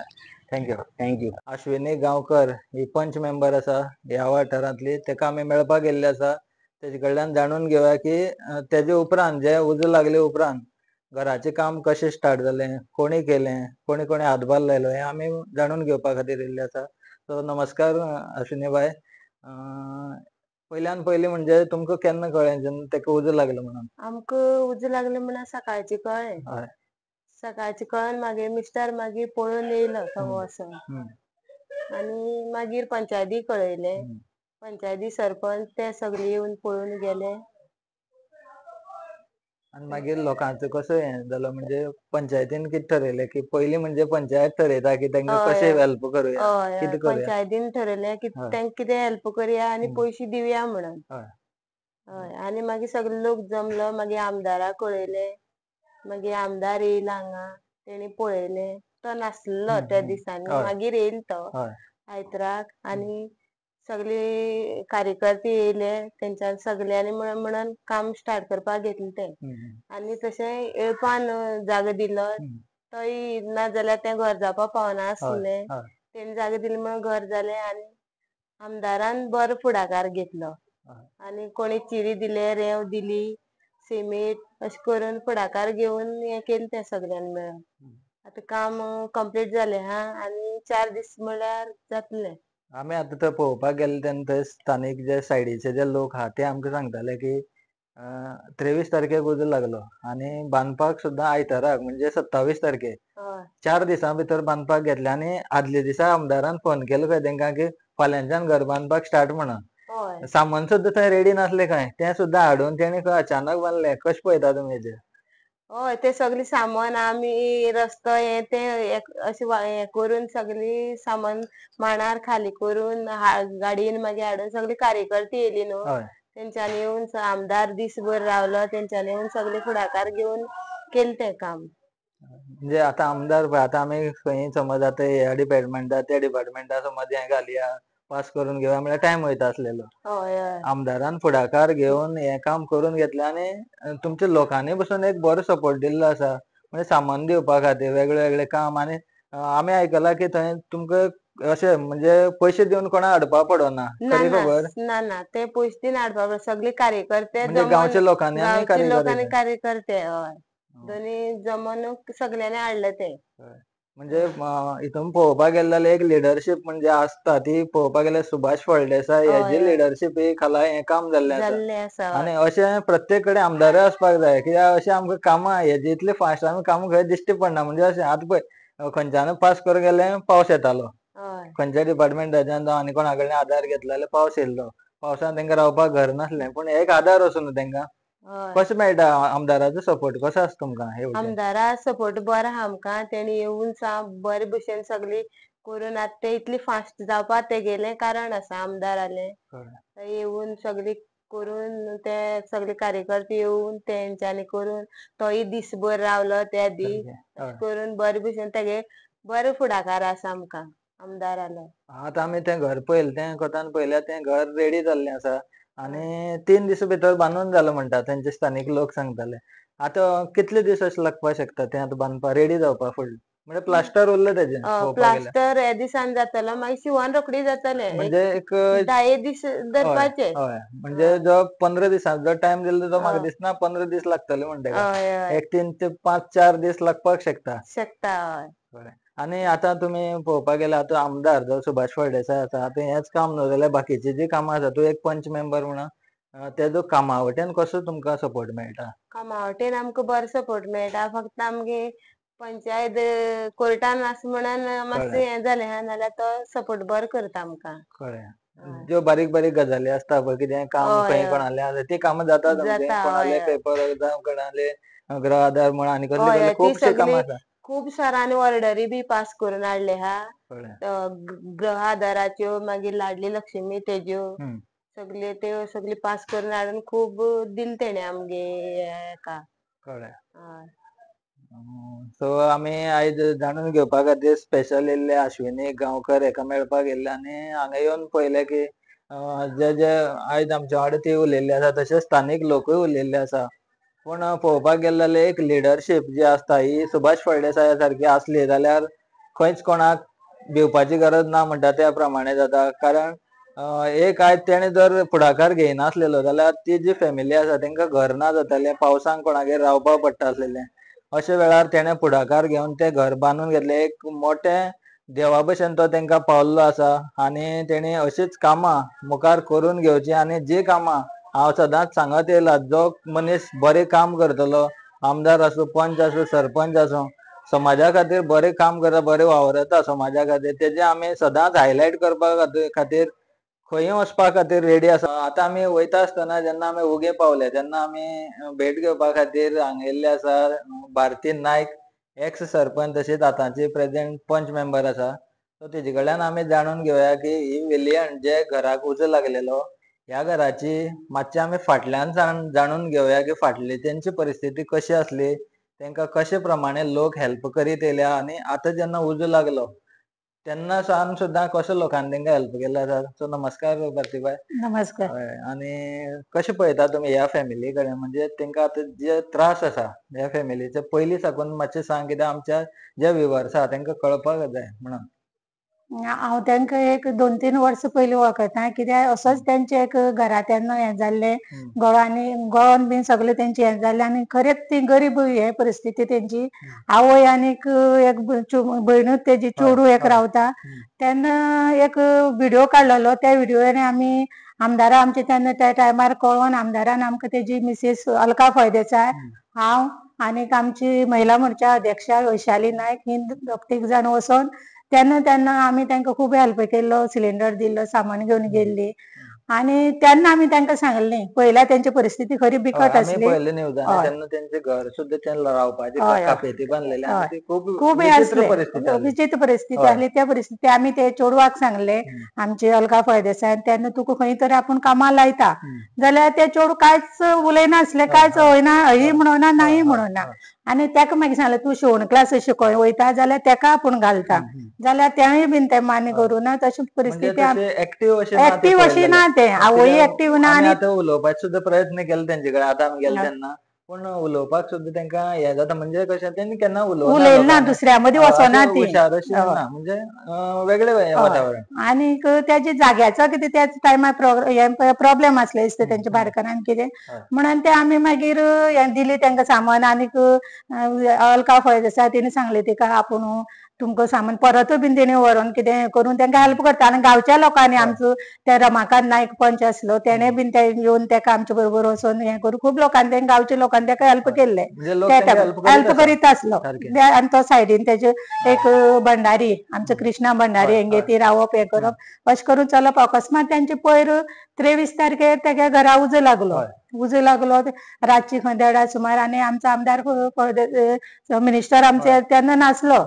थँक्यू. थँक्यू. अश्विनी गांवकर ही पंच मेंबर आसा ह्या वाठारांतली, तेका आमी मेळपाक गेल्ले आसा. तेजे कडल्यान जाणून घेवया की तेजे उपरांत जे उजो लागले उपरांत घराचें काम कशें स्टार्ट जालें, कोणी केलें, कोणी कोणी हातभार लायलो, हें आमी जाणून घेवपा खातीर येयल्ले आसा. सो नमस्कार अश्विनी बाय. पयल्यान पयलीं म्हणजे तुमकां केन्ना कळ्ळें जेन्ना तेका उजो लागलो म्हणून? आमकां उजो लागले म्हणून सकाळचें कळ्ळें. हय. सकाळचें कळोन मागीर मिस्टर मागीर पळोवन येयलो थंग वचोन. आनी मागीर पंचायतीक कळयलें. पंचायती सरपंच ते सगळे येवन पळोवन गेले. आनी मागीर लोकांचो कसो हें जालो, म्हणजे पंचायतीन कितें थरयलें की पयलीं म्हणजे पंचायत थरयता की तांकां कशें हेल्प करूया, हय कितें करूया. पंचायतीन ठरयलें की हय. तांकां कितें हेल्प करया आनी पयशे दिवया म्हणून. हय. हय आनी मागीर सगळो लोक जमलो. मागीर आमदाराक कळयलें. मागीर आमदार येयलो हांगा. तेणी पळयलें. तो नासलो त्या दिसांनी. हय. मागीर येयलो तो हय. आयताराक. आनी सगळे कार्यकर्ते येयले. तेंच्यानी सगळ्यांनी म्हणून काम स्टार्ट करपाक घेतलें तें. आनी तशें येळपान जागो दिलो. तोय ना जाल्यार तें घर जावपा पावना आसलें. तेणी जागो दिलो म्हणून घर जालें. आनी आमदारान बरो फुडाकार घेतलो. आनी कोणी चिरी दिले, रेंव दिली, सिमीट अशें करून फुडाकार घेवन हें केलें तें सगळ्यांनी मेळोन. आतां काम कंप्लीट जालें हा. आनी 4 दीस म्हणल्यार जातलें. आमी आतां थंय पळोवपाक गेल्ले तेन्ना थंय स्थानीक जे सायडीचे जे लोक आहा ते आमकां सांगताले की 23 तारखेक उजो लागलो आनी बांदपाक सुद्दां आयताराक म्हणजे 27 तारखेक 4 दिसां भितर बांदपाक घेतले. आनी आदले दिसा आमदारान फोन केलो खंय तेंकां की फाल्यांच्यान घर बांदपाक स्टार्ट म्हणून. सामान सुद्दां थंय रेडी नासलें कांय, तें सुद्दां हाडून तेणी खंय अचानक बांदलें. कशें पळयता तुमी हेजेर? हय ते सगळें सामान आमी रस्तो हें तें अशें हें करून सगळी सामान मांडार खाली करून गाडयेन मागीर हाडून सगळी कार्यकर्ती येयली न्हू. तेंच्यांनी येवन आमदार दिसभर रावलो. तेंच्यांनी येवन सगळे फुडाकार घेवन केलें तें काम. म्हणजे आतां आमदार पळय, आतां आमी खंयी समज आतां ह्या डिपार्टमेंटा त्या डिपार्टमेंटा समज हें घालया, पास करून घेवया म्हळ्यार टायम वयता आसलेलो. आमदारान फुडाकार घेवन हें काम करून घेतलें. आनी तुमच्या लोकांनी पसून एक बरो सपोर्ट दिल्लो आसा. म्हणजे सामान दिवपा खातीर वेगळे वेगळे काम. आनी आमी आयकलां की थंय तुमकां अशें म्हणजे पयशे दिवन कोणाक हाडपा पडना. खरी खबर? ना ते पयशे दिवन हाडपा पडना. सगळे कार्यकर्ते म्हणजे जमोन गांवच्या लोकांनी आनी गांवचे लोक आनी कार्यकर्ते. कार्यकर्ते हय दोनी जमोन सगळ्यांनी हाडलें तें. म्हणजे हितून पळोवपाक गेले जाल्यार एक लिडरशीप म्हणजे आसता ती पळोवपाक गेल्यार सुभाष फळदेसाय हेजी लिडरशिपे खाला हें काम जाल्लें आसा. आनी अशें प्रत्येक कडेन आमदारूय आसपाक जाय. कित्याक अशें आमकां कामां हेजी इतली फास्ट आमी कामां खंय दिश्टी पडना. म्हणजे अशें आतां पळय खंयच्यानूय पास करूंक गेलें पावस येतालो. खंयच्याय डिपार्टमेंटाच्यान जावं आनी कोणा कडल्यान आदार घेतलो जाल्यार पावस येयल्लो. पावसान तेंकां रावपाक घर नासलें. पूण एक आदार असो न्हू तेंकां. कशें मेळटा आमदाराचो सपोर्ट कसो आसा तुमकां? आमदारा सपोर्ट बरो आहा आमकां. तेणी येवन बरे भशेन सगळी करून आतां तें इतलें फास्ट जावपा तेगेलें कारण आसा आमदार जालें. येवन सगळी करून ते सगळे कार्यकर्ते येवन तेंच्यांनी करून तोय दिसभर रावलो त्या दीस. अशें करून बरे भशेन तेगे बरो फुडाकार आसा आमकां आमदार जालो. आतां आमी तें घर पळयलें तें कोंतान पळयल्यार तें घर रेडी जाल्लें आसा. आनी 3 दिसा भितर बांदून जालो म्हणटा तेंचे स्थानीक लोक सांगताले. आतां कितले दीस अशें लागपाक शकता तें आतां बांदपाक रेडी जावपाक फुडलें? म्हणजे प्लास्टर उरलें तेजें पळोवपाक गेल्यार. प्लास्टर हे दिसान जातलो. मागीर शिवण रोखडी जातलें. म्हणजे एक 10 दीस धरपाचे. म्हणजे जो 15 दिसांचो जो टायम दिलो तो म्हाका दिसना 15 दीस लागतले म्हण तेका. एक 3 ते 5-4 दीस लागपाक शकता. आनी आतां तुमी पळोवपाक गेल्यार आतां आमदार जो सुभाष फळदेसाय आसा आतां हेंच काम न्हू जाल्यार बाकीची जी कामां आसा. तूं एक पंच मेंबर म्हणून तेजो कामा वटेन कसो तुमकां सपोर्ट मेळटा? कामा वाटेन आमकां बरो सपोर्ट मेळटा. फक्त आमगे पंचायत कोर्टान आसा म्हणून मातशें हें जालें आहा. नाल्यार तो सपोर्ट बरो करता आमकां. ज्यो बारीक बारीक गजाली आसता पळय कितें काम खंय कोणालें आसा ती कामां जाता तुमचें? कोणालें पेपर जावं कोणालें गृह आधार म्हण आनी कसलीं कसलीं खुबशीं कामां आसा. खूब शारांनी ऑर्डरी बी पास करून हाडले आहा. गृह आदाराच्यो मागीर लाडली लक्ष्मी तेज्यो सगळे त्यो सगळी पास करून हाडून खूब दिले तेणी आमगे हेका. सो आमी आयज जाणून घेवपा खातीर स्पेशल येयल्ले अश्विनी गांवकर हेका मेळपाक येयल्ले. आनी हांगा येवन पळयलें की जे जे आयज आमचे वांगडा ती उलयल्ली आसा तशेंच स्थानीक लोकूय उलयल्ले आसा. पण पळोवपाक गेले जाल्यार एक लिडरशीप जी आसता ही सुभाष फळदेसाया सारखी आसली जाल्यार खंयच कोणाक भिवपाची गरज ना म्हणटा त्या प्रमाणे जाता. कारण एक आयज तेणे जर फुडाकार घेयनासलेलो जाल्यार ती जी फॅमिली आसा तेंकां घर ना जातालें, पावसांक कोणागेर रावपाक पडटा आसलेलें. अशे वेळार तेणे फुडाकार घेवन तें घर बांदून घेतलें. एक मोठें देवा भशेन तो तेंकां पावल्लो आसा आनी तेणी अशीच कामां मुखार करून घेवची आनी जी कामां हांव सदांच सांगत येयला, जो मनीस बरें काम करतलो, आमदार आसूं, पंच आसूं, सरपंच आसूं, समाजा खातीर बरें काम करता, बरें वावरता समाजा खातीर, तेजे आमी सदांच हायलायट करपा खातीर खंयी वचपा खातीर रेडी आसा. आतां आमी वयता आसतना जेन्ना आमी उगे पावले तेन्ना आमी भेट घेवपा खातीर हांगा येयल्ले आसा भारती नायक, एक्स सरपंच तशेंच आतांची प्रेजेंट पंच मेंबर आसा. सो तेजे कडल्यान आमी जाणून घेवया की ही विलयन जे घराक उजो लागलेलो ह्या घराची मातशें आमी फाटल्यान जाणून घेवया की फाटली तेंची परिस्थिती कशी आसली, तेंकां कशे प्रमाणे लोक हेल्प करीत येयल्या आनी आतां जेन्ना उजो लागलो तेन्ना सावन सुद्दां कसो लोकांनी तेंकां हेल्प केलो आसा. सो नमस्कार भारतीबाई. नमस्कार. हय, आनी कशें पळयता तुमी ह्या फॅमिली कडेन, म्हणजे तेंकां आतां जे त्रास आसा ह्या फॅमिलीचे पयलीं साकून मातशें सांग, कित्याक आमच्या जे व्ह्युअर्स आहा तेंकां कळपाक जाय म्हणून. हांव तांकां एक 2-3 वर्सां पयलीं वळखता, कित्याक असोच तेंचे एक घरा तेन्ना हें जाल्लें, गळोन बीन सगळें तेंचें हें जाल्लें आनी खरेंच ती गरीब हे परिस्थिती तेंची. आवय आनीक एक भयणूच तेजी चेडूं एक रावता. तेन्ना एक व्हिडिओ काडलेलो, त्या व्हिडिओन आमी आमदारा आमचे तेन्ना त्या टायमार कळोन आमदारान आमकां तेजी मिसेस अलका फळदेसाय, हांव आनीक आमची महिला मोर्चा अध्यक्षा वैशाली नायक ही दोग-तीग जाण वचोन तेन्ना आमी तांकां खूब हेल्प केल्लो, सिलिंडर दिल्लो, सामान घेवन गेल्लीं. आनी तेन्ना आमी तांकां सांगलें, पयल्यार तेंची परिस्थिती खरी बिकट आमी आसली. पळयलें न्यूजांनी तेन्ना तेंचे घर सुद्दां तें रावपाची कापेती बांदलेली आनी ती खूब हें विचित्र आसलें, परिस्थिती आसली. विचित्र परिस्थिती आसली. त्या परिस्थिती आमी ते चेडवाक सांगलें, आमचे अलका फळदेसाय, तेन्ना तुका खंय तरी आपूण कामां लायता. जाल्यार ते चेडूं कांयच उलयनासलें, कांयच वयना, हयी म्हणना, नाही म्हणना. आनी तेका मागीर सांगलें तूं शिवण क्लास शिकोवंक वयता जाल्यार तेका आपूण घालता. जाल्यार तेंय बीन ते मान्य करूना. तशी परिस्थिती एक्टीव अशी ना, ते आवय एक्टीव ना. आमी आनी आतां उलोवपाचे सुद्दां प्रयत्न केले तेंचे कडेन, आतां आमी गेले तेन्ना, पूण उलोवपाक सुद्दां तेंकां हें जाता. म्हणजे कशें तेणी केन्ना उलयना, दुसऱ्या मदीं वचना ती. हुशार अशी ना, म्हणजे वेगळें वातावरण. आनीक तेजे जाग्याचो कितें त्याच टायमार प्रॉब्लेम आसले दिसता तेंच्या भाटकारान कितें म्हणून ते आमी मागीर हें दिली तेंकां सामान. आनीक अलका फळदेसाय तिणें सांगलें तिका आपूण तुमकां सामान परतूय बीन तेणी व्हरोन कितें करून तेंकां हेल्प करता. आनी गांवच्या लोकांनी आमचो ते रमाकांत नायक पंच आसलो, तेणे बीन ते येवन तेका आमचे बरोबर वचोन हें करून खूब लोकांनी तें गांवच्या लोकांनी तेका हेल्प केल्लें. हेल्प करीत आसलो. आनी तो सायडीन तेजे एक भंडारी, आमचो कृष्णा भंडारी, हेंगे ती रावप हें करप, अशें करून चलप. अकस्मात तेंचे पयर 23 तारखेर तेगे घरा उजो लागलो. उजो लागलो रातची खंय 1:30 सुमार. आनी आमचो आमदार मिनिस्टर आमचे तेन्ना नासलो,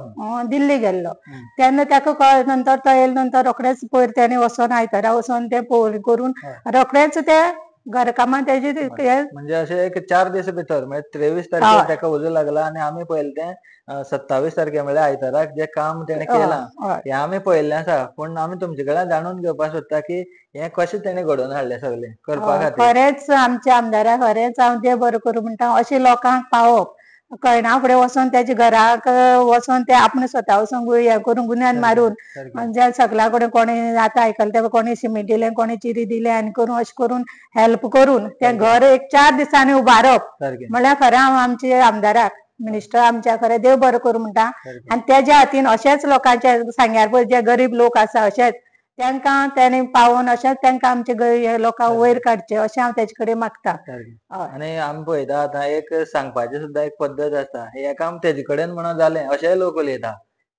दिल्ली गेल्लो. तेन्ना तेका कळ्ळें, नंतर तो येयले नंतर रोखडेंच पयर तेणें वचोन आयतारा वचोन तें पळोवणी करून रोखडेंच ते घरकामां तेजी म्हणजे अशें एक 4 दीस भितर, म्हणजे 23 तारखेर तेका उजो लागला आनी आमी पळयलें तें 27 तारखेर म्हळ्यार आयताराक जें काम तेणें केलां हें आमी पळयल्लें आसा. पूण आमी तुमचे कडल्यान जाणून घेवपाक सोदता की हें कशें तेणें घडोवन हाडलें सगळें करपा खातीर. खरेंच आमच्या आमदाराक खरेंच हांव देव बरें करूं म्हणटा. अशें लोकांक पावप, कळना फुडें वचोन तेच्या घराक वचोन ते आपण स्वता वचोन हें करून गुन्यांन मारून ज्या सगल्या कडेन कोणी आतां आयकलां तेका कोणी सिमींट दिलें, कोणी चिरी दिलें, आनी करून अशें करून हेल्प करून तें घर एक 4 दिसांनी उबारप म्हळ्यार खरें हांव आमच्या आमदाराक मिनिस्टर आमच्या खरें देव बरें करूं म्हणटा. आनी तेज्या हातीन अशेंच लोकांचे सांग्यार पळय जे गरीब लोक आसा अशेंच तेंकां तेणी पावोन अशेंच तेंकां आमचे लोकांक वयर काडचें अशें हांव तेजे कडेन मागता. आनी आमी पळयता आतां एक सांगपाची सुद्दां एक पद्दत आसता. हें काम तेजे कडेन म्हणोन जालें अशेंय लोक उलयता.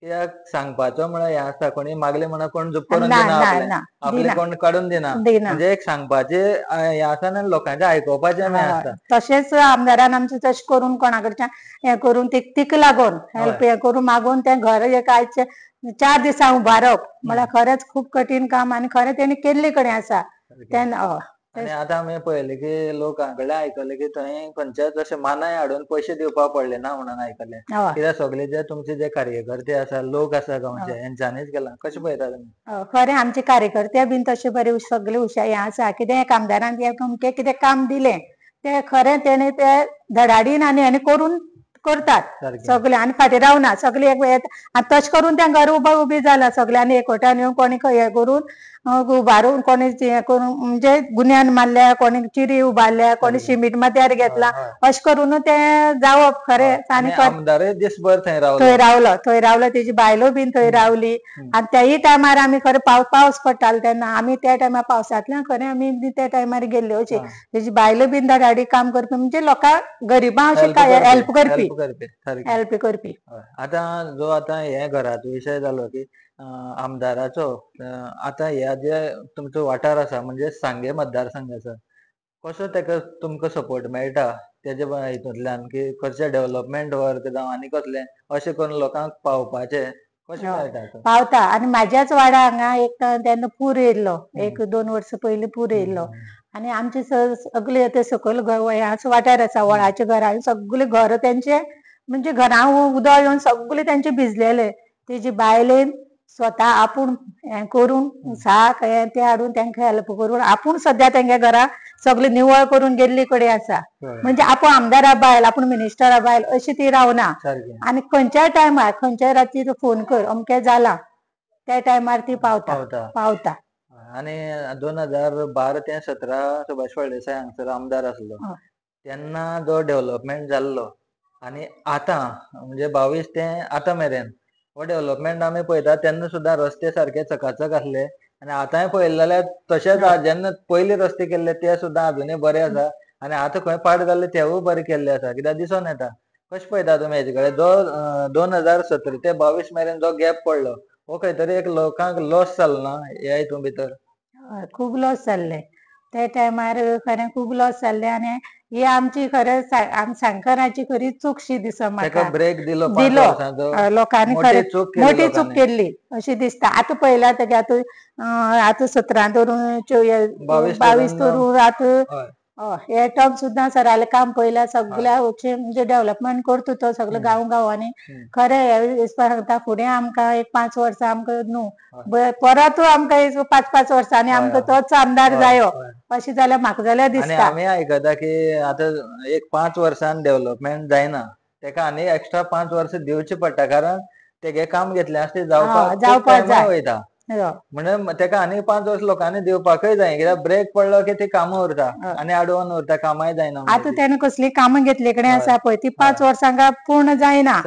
कित्याक सांगपाचो म्हळ्यार हें आसता, कोणी मागलें म्हणोन कोण झूप करून दिना, आपलें कोण काडून दिना. म्हणजे एक सांगपाचें हें आसा आनी लोकांचें आयकोपाचें हें आसता. तशेंच आमदारान आमचें तशें करून कोणा कडच्यान हें करून तिका लागून हेल्प हें करून मागून तें घर एक आयचे 4 दिसां उबारप म्हळ्यार खरेंच खूब कठीण काम. आनी खरें तेणी केल्ले कडेन आसा तेन्ना. आनी आतां आमी पळयलें की लोकां कडल्यान आयकलें की थंय खंयच्याच अशें मानाय हाडून पयशे दिवपाक पडले ना म्हणून आयकलें. कित्याक सगळे जे तुमचे जे कार्यकर्ते आसा, लोक आसा गांवचे, हेंच्यांनीच केलां. कशें पळयता तुमी? खरें आमचे कार्यकर्ते बीन तशें बरे सगळे हें आसा. कितें आमदारान अमकें कितें काम दिलें ते खरें तेणे ते धडाडीन आनी करून करतात सारकें. सगळे आनी फाटीं रावना सगळे एक वेळ तशें करून त्या घर उबी जाला सगळ्यांनी एकवटान येवन कोणी हे करून उबारून कोणी हे करून म्हणजे गुन्यान मारल्या कोणी चिरी उबारल्या कोणी शिमीट माथ्यार घेतला अशें करून ते जावप खरें आनी आमदारय दिसभर थंय थंय रावलो तेजी बायलो बीन थंय रावली आनी त्याही टायमार आमी खरें पावस पडटालो तेन्ना आमी त्या टायमार पावसांतल्यान खरें आमी त्या टायमार गेल्ले अशें तेजी बायलो बीन धडाडी काम करपी म्हणजे लोकांक गरिबां अशें हेल्प करपी. आतां जो आतां हे घराचो विशय जालो की आमदाराचो आतां ह्या जे तुमचो वाठार आसा म्हणजे सांगे मतदारसंघाचो कसो तेका तुमकां सपोर्ट मेळटा तेजे हितूंतल्यान की खंयचे डेव्हलपमेंट वर्क जावं आनी कसलें अशें करून लोकांक पावपाचें कशें मेळटा पावता आनी म्हाज्याच वाडा हांगा एक तेन्ना पूर येयल्लो 1-2 वर्सां पयलीं पूर येयल्लो आनी आमचे सगळे ते सकयल वाठार आसा व्हळाचे घरा सगळे घर तेंचे म्हणजे घरां उदक येवन सगळे तेंचे भिजलेले तेजी बायलेन स्वता आपूण हें करून साक हें तें हाडून तेंका हेल्प करून आपूण सद्या तेंगे घरा सगळे निवळ करून गेल्ली कडेन आसा म्हणजे आपूण आमदारा बायल आपूण मिनिस्टरा बायल अशी ती रावना आनी खंयच्याय टायमार खंयच्याय राती फोन कर अमकें जाला त्या टायमार ती पावता. आनी 2012 ते 17 सुभाष फळदेसाय हांगसर आमदार आसलो तेन्ना जो डेव्हलपमेंट जाल्लो आनी आतां म्हणजे 22 ते आतां मेरेन हो डेव्हलपमेंट आमी पळयता तेन्ना सुद्दां रस्ते सारके चकाचक आसले आनी आतांय पळयलें जाल्यार तशेंच जेन्ना पयलीं रस्ते केल्ले ते सुद्दां अजुनूय बरे आसा आनी आतां खंय पाड जाल्ले तेवूय बरे केल्ले आसा कित्याक दिसून येता. कशें पळयता तुमी हेजे कडेन जो 2017 ते 22 मेरेन जो गॅप पडलो हो खंय तरी एक लोकांक लॉस जालो ना ह्या हितून भितर खूब लॉस जाल्ले त्या टायमार खरें खूब लॉस जाल्ले आनी ही आमची खरें सांगकराची खरी चूकशी दिसता म्हाका ब्रेक दिलो लोकांनी खरें मोठी चूक केल्ली अशी दिसता आतां पळयल्यार तेगे आतां 17 धरून 22 धरून आतां हे टर्म सुद्दां सरालें काम पळयल्यार सगळ्या म्हणजे डेव्हलपमेंट करता तो सगळे गांवांनी खरें सांगता फुडें आमकां एक 5 वर्सां आमकां न्हू परत आमकां 5-5 वर्सांनी आमकां तोच आमदार जायो अशें जाल्यार म्हाका जाल्यार दिसता. आमी आयकता की आतां एक 5 वर्सान डेव्हलपमेंट जायना तेका आनी एक्स्ट्रा 5 वर्सां दिवची पडटा कारण तेगे काम घेतलें आसा तें जावपाक वयता म्हणून तेका आनी 5 वर्स लोकांनी दिवपाकय जाय कित्याक ब्रेक पडलो की ती कामां उरता आनी आडवोन उरता कामांय जायना आतां तेणें कसली कामां घेतली कडेन आसा पळय ती 5 वर्सांक पूर्ण जायना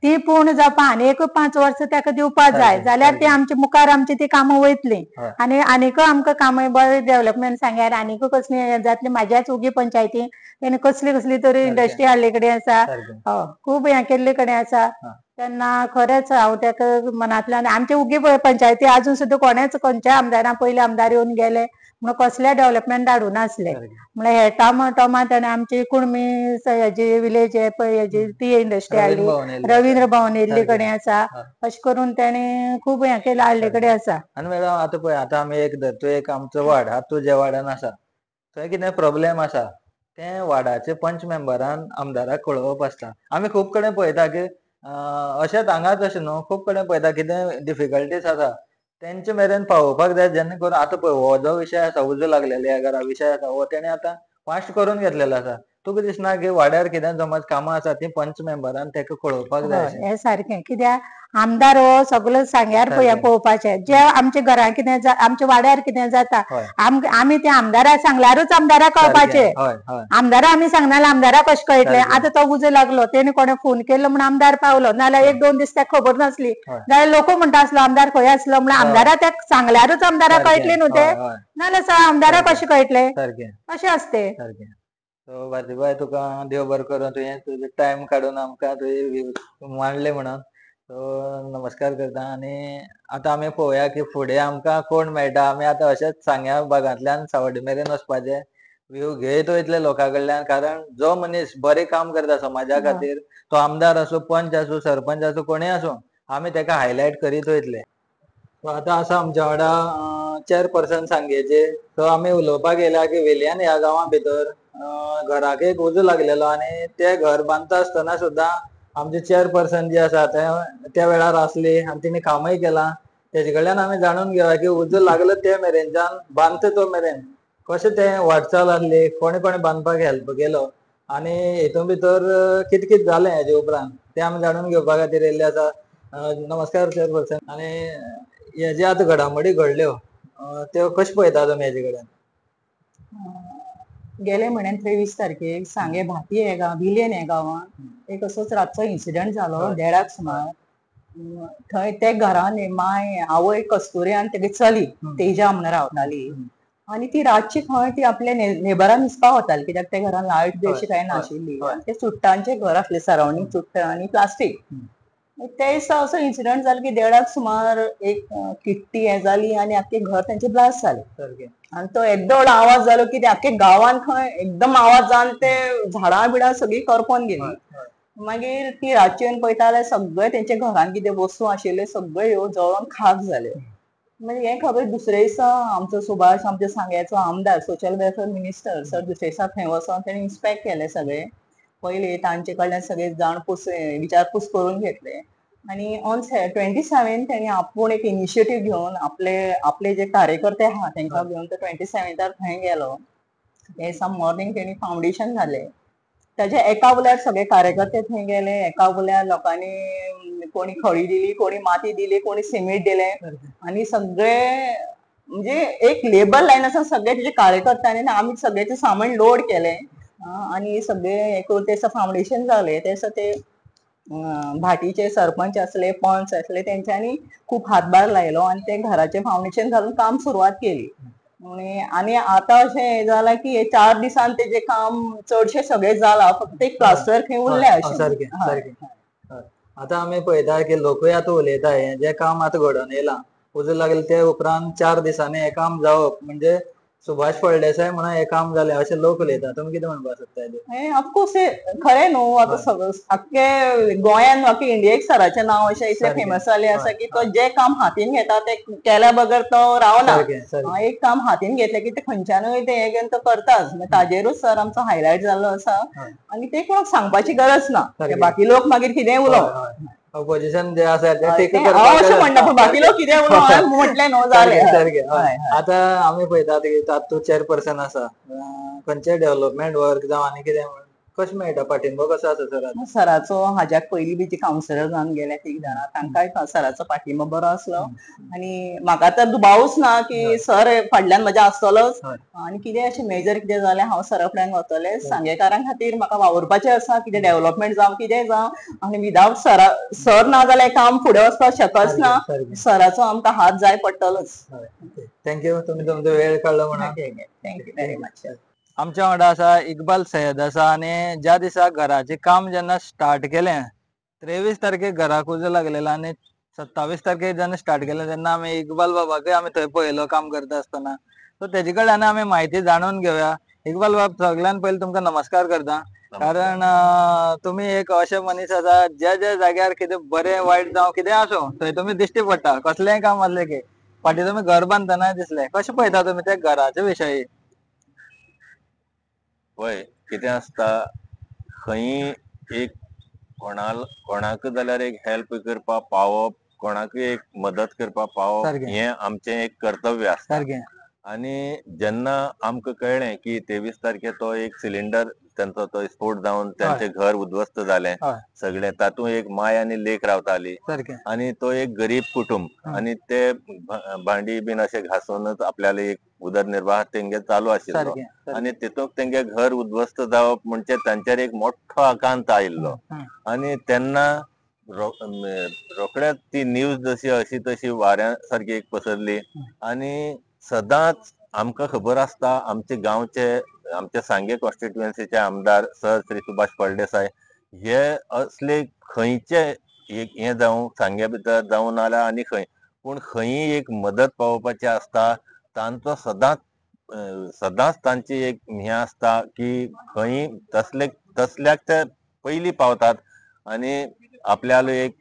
ती पूर्ण जावपा आनी एक 5 वर्सां तेका दिवपाक जाय जाल्यार ती आमची मुखार आमची ती कामां वयतली आनी आनीक आमकां कामां बरें डेव्हलपमेंट सांग्यार आनीक कसली जातली म्हाज्याच उगी पंचायतीन तेणें कसली तरी इंडस्ट्री हाडले कडेन आसा खूब हें केल्ले कडेन आसा तेन्ना खरेंच हांव तेका मनांतल्यान आमचे उगी पंचायती आजून सुद्दां कोणेच खंयच्या आमदारान पयले आमदार येवन गेले म्हण कसले डेव्हलपमेंट हाडूं नासले म्हळ्यार हे टोमा तेणें आमची कुणमी हेजी विलेज हेजी ती इंडस्ट्री हाडली रवींद्र भवन येल्ले कडेन आसा अशें करून तेणें खूब हें केलें हाडले कडेन आसा. आनी मॅडम आतां पळय आतां आमी एक धरतो एक आमचो वार्ड आतां तूं ज्या वार्डान आसा थंय कितें प्रॉब्लेम आसा तें वार्डाचे पंच मेंबरान आमदाराक कळोवप आसता आमी खूब कडेन पळयता की अशेंच हांगाच अशें न्हू खूब कडेन पळयता कितें डिफिकल्टीज आसा तेंचे मेरेन पावोवपाक जाय जेणे करून आतां पळय हो जो विशय आसा उजो लागलेले ह्या घरा विशय आसा हो तेणें आतां फास्ट करून घेतलेलो आसा तुका दिसना की वाड्यार कितें समज कामां आसा ती पंच मेंबरान तेका कळोवपाक जाय हें सारकें कित्याक आमदार हो सगळो सांग्यार पळोवपाचें जे आमच्या घरां कितें आमच्या वाड्यार कितें जाता आमी ते आमदाराक सांगल्यारूच आमदाराक कळपाचें आमदारा आमी सांगना जाल्यार आमदाराक कशें कळटलें आतां तो उजो लागलो तेणें कोणें फोन केलो म्हण आमदार पावलो नाल्यार 1-2 दीस तेका खबर नासली जाल्यार लोक म्हणटा आसलो आमदार खंय आसलो म्हण आमदारा तेका सांगल्यारूच आमदाराक कळटलें न्हू तें नाल्यार आमदाराक कशें कळटलें अशें आसता तें. सो भारतीबाई तुका देव बरें करूं तुवें तुजो टायम काडून आमकां तुवें मांडलें म्हणून सो नमस्कार करता आनी आतां आमी पळोवया की फुडें आमकां कोण मेळटा आमी आतां अशेंच सांग्या भागांतल्यान सावड्डे मेरेन वचपाचें व्यू घेयत वयतले लोकां कडल्यान कारण जो मनीस बरें काम करता समाजा खातीर तो आमदार आसूं पंच आसूं सरपंच आसूं कोणूय आसूं आमी तेका हायलायट करीत वयतले. सो आतां आसा आमच्या वांगडा चेअरपर्सन सांगेचे सो आमी उलोवपाक येयल्या की वेलयान ह्या गांवां भितर घराक एक उजो लागलेलो आनी तें घर बांदता आसतना सुद्दां आमचे चेअरपर्सन जे आसा त्या वेळार आसली आनी तिणी कामय केलां तेजे कडल्यान आमी जाणून घेवया की उजो लागलो ते मेरेनच्यान बांदता तो मेरेन कशें तें वाटचाल आसली, कोणे कोणे बांदपाक हेल्प केलो आनी हितून भितर कितें कितें जालें हेजे उपरांत तें आमी जाणून घेवपा खातीर येयल्ले आसा. नमस्कार चेअरपर्सन. आनी हे जे आतां घडामोडी घडल्यो त्यो कशें पळयता तुमी हेजे कडेन? गेले म्हयन्यान 23 तारखेक सांगे भाटी हे गांव विलेन हे गांवांत एक असोच रातचो इन्सिडंट जालो 1:30 सुमार. थंय ते घरान माय आवय कस्तुरी आनी तेगे चली तेजा म्हणून रावताली आनी ती रातची खंय ती आपल्या नेबरान हिसपा वताली कित्याक त्या घरान लायट बी अशी कांय नाशिल्ली. ते चुट्टांचे घर आसले सरावंडींग चुट्टां आनी प्लास्टीक. ते दिसा असो इन्सिडंट जालो की 1:30 सुमार एक किट्टी हे जाली आनी आख्खे घर तेंचे ब्लास्ट जाले. आनी तो येदो व्हडलो आवाज जालो की ते आख्खे गांवान खंय एकदम आवाज जावन ते झाडां बिडां सगळी करपोन गेली. मागीर ती रातची येवन पळयता जाल्यार सगळे तेंचे घरान कितें वस्तू आशिल्ले सगळे ह्यो जळोन खाक जाले. मागीर हें खबर दुसरे दिसा आमचो सुभाष आमच्या सांग्याचो आमदार सोशल वेलफेअर मिनिस्टर सर दुसरे दिसा थंय वचोन तेणी इन्स्पेक्ट केले सगळे. पयलीं तांचे कडल्यान सगळे जाणपूस विचारपूस करून घेतले आनी ऑन 27 तेणी आपूण एक इनिशिएटीव घेवन आपले जे कार्यकर्ते आहा तेंकां घेवन तो 27 थंय गेलो. ते दिसा मॉर्निंग तेणी फावंडेशन घालें. ताच्या एका वल्यार सगळे कार्यकर्ते थंय गेले, एका वल्यार लोकांनी कोणी खळी दिली, कोणी माती दिली, कोणी सिमीट दिले आनी सगळे म्हणजे एक लेबर लायन आसा सगळे तेजे कार्यकर्त्यांनी आमी सगळ्याचे सामान लोड केले आनी सगळे हे करून ते दिसा फावंडेशन जालें. ते दिसा ते भाटीचे सरपंच आसले, पंच आसले तेंच्यांनी खूब हातभार लायलो आनी ते घराचें फावंडेशन घालून काम सुरवात केली. आनी आतां अशें हें जालां की हे 4 दिसान तेजें काम चडशें सगळें जालां, फक्त एक प्लास्टर खंय उरलें अशें. आतां आमी पळयता की लोकूय आतां उलयता हे जे काम आतां घडोवन येयलां उजो लागले ते उपरांत 4 दिसांनी हे काम जावप म्हणजे सुभाष फळदेसाय म्हणून हे काम जालें अशें लोक उलयता. तुमी कितें म्हणपाक सोदता हेजेर? ऑफकोर्स हे खरें न्हू. आतां सगळं आख्खे गोंयान म्हाका इंडियेक सराचें नांव अशें इतलें फेमस जालें आसा की तो जे काम हातीन घेता ते केल्या बगर तो रावना. एक काम हातीन घेतलें की ते खंयच्यानूय ते हे घेवन तो करताच. ताजेरूच सर आमचो हायलायट जाल्लो आसा आनी ते कोणाक सांगपाची गरज ना. बाकी लोक मागीर कितेंय उलोवं. ऑपोजिशन जे आसा ते टेका हांव अशें म्हणटा पूण बाकी लोक कितें उलोवं हांवें म्हटलें न्हू जालें. आतां आमी पळयता की तूं चेअरपर्सन आसा खंयचेय डेव्हलपमेंट वर्क जावं आनी कितें कशें मेळटा पाठिंबो कसो आसा सराचो? सराचो हाज्याक पयलीं बी जी कावन्सिलर जावन गेल्या तीग जाणां तांकांय सराचो पाठिंबो बरो आसलो आनी म्हाका तर दुबावूच ना की सर फाटल्यान म्हज्या आसतलोच आनी कितें अशें मेजर कितें जालें हांव सरा फुड्यान वतलें. सांगेकारां खातीर म्हाका वावुरपाचें आसा कितें डेव्हलपमेंट जावं कितेंय जावं आनी विदावट सर ना जाल्यार काम फुडें वचपाक शकच ना. सराचो आमकां हात जाय पडटलोच. थँक्यू तुमी तुमचो वेळ काडलो म्हणून. Thank you very much. आमच्या वांगडा आसा इकबाल सय्यद आसा आनी ज्या दिसा घराचें काम जेन्ना स्टार्ट केलें 23 तारखेक घराक उजो लागलेलो आनी 27 तारखेक जेन्ना स्टार्ट केलें तेन्ना आमी इकबाल बाबाकय आमी थंय पळयलो काम करता आसतना. सो तेजे कडल्यान आमी म्हायती जाणून घेवया. इकबाल बाब सगळ्यान पयलीं तुमकां नमस्कार करता कारण तुमी एक अशे मनीस आसा जे जाग्यार कितें बरें वायट जावं कितें आसूं थंय तुमी दिश्टी पडटा कसलेंय काम आसलें की. फाटीं तुमी घर बांदतना दिसलें. कशें पळयता तुमी त्या घराचे विशयी? पळय कितें आसता खंयी एक कोणाक जाल्यार एक हेल्प करपा पावप कोणाकूय एक मदत करपा पावप हें आमचें एक कर्तव्य आसता. आनी जेन्ना आमकां कळ्ळें की 23 तारखेर तो एक सिलिंडर तांचो तो स्फोट जावन तांचें घर उद्ध्वस्त जालें सगळें तातूंत एक माय आनी लेक रावताली आनी तो एक गरीब कुटुंब आनी ते भांडी बीन अशें घासूनच आपल्याले एक उदरनिर्वाह तेंगे चालू आशिल्लो आनी तितूंत तेंगे घर उद्ध्वस्त जावप म्हणजे तांचेर एक मोठो आकांत आयिल्लो आनी तेन्ना रोखडेच ती न्यूज जशी अशी तशी वाऱ्या सारकी एक पसरली आनी सदांच आमकां खबर आसता आमचे गांवचे आमच्या सांगे कॉन्स्टिट्युएन्सीचे आमदार सर श्री सुभाष फळदेसाय हे असले खंयचे एक हे जावं सांगे भितर जावं नाल्यार आनी खंय पूण खंयी एक मदत पावोवपाची आसता तांचो सदांच तांची एक हें आसता की खंयी तसल्याक ते पयलीं पावतात आनी आपल्यालो एक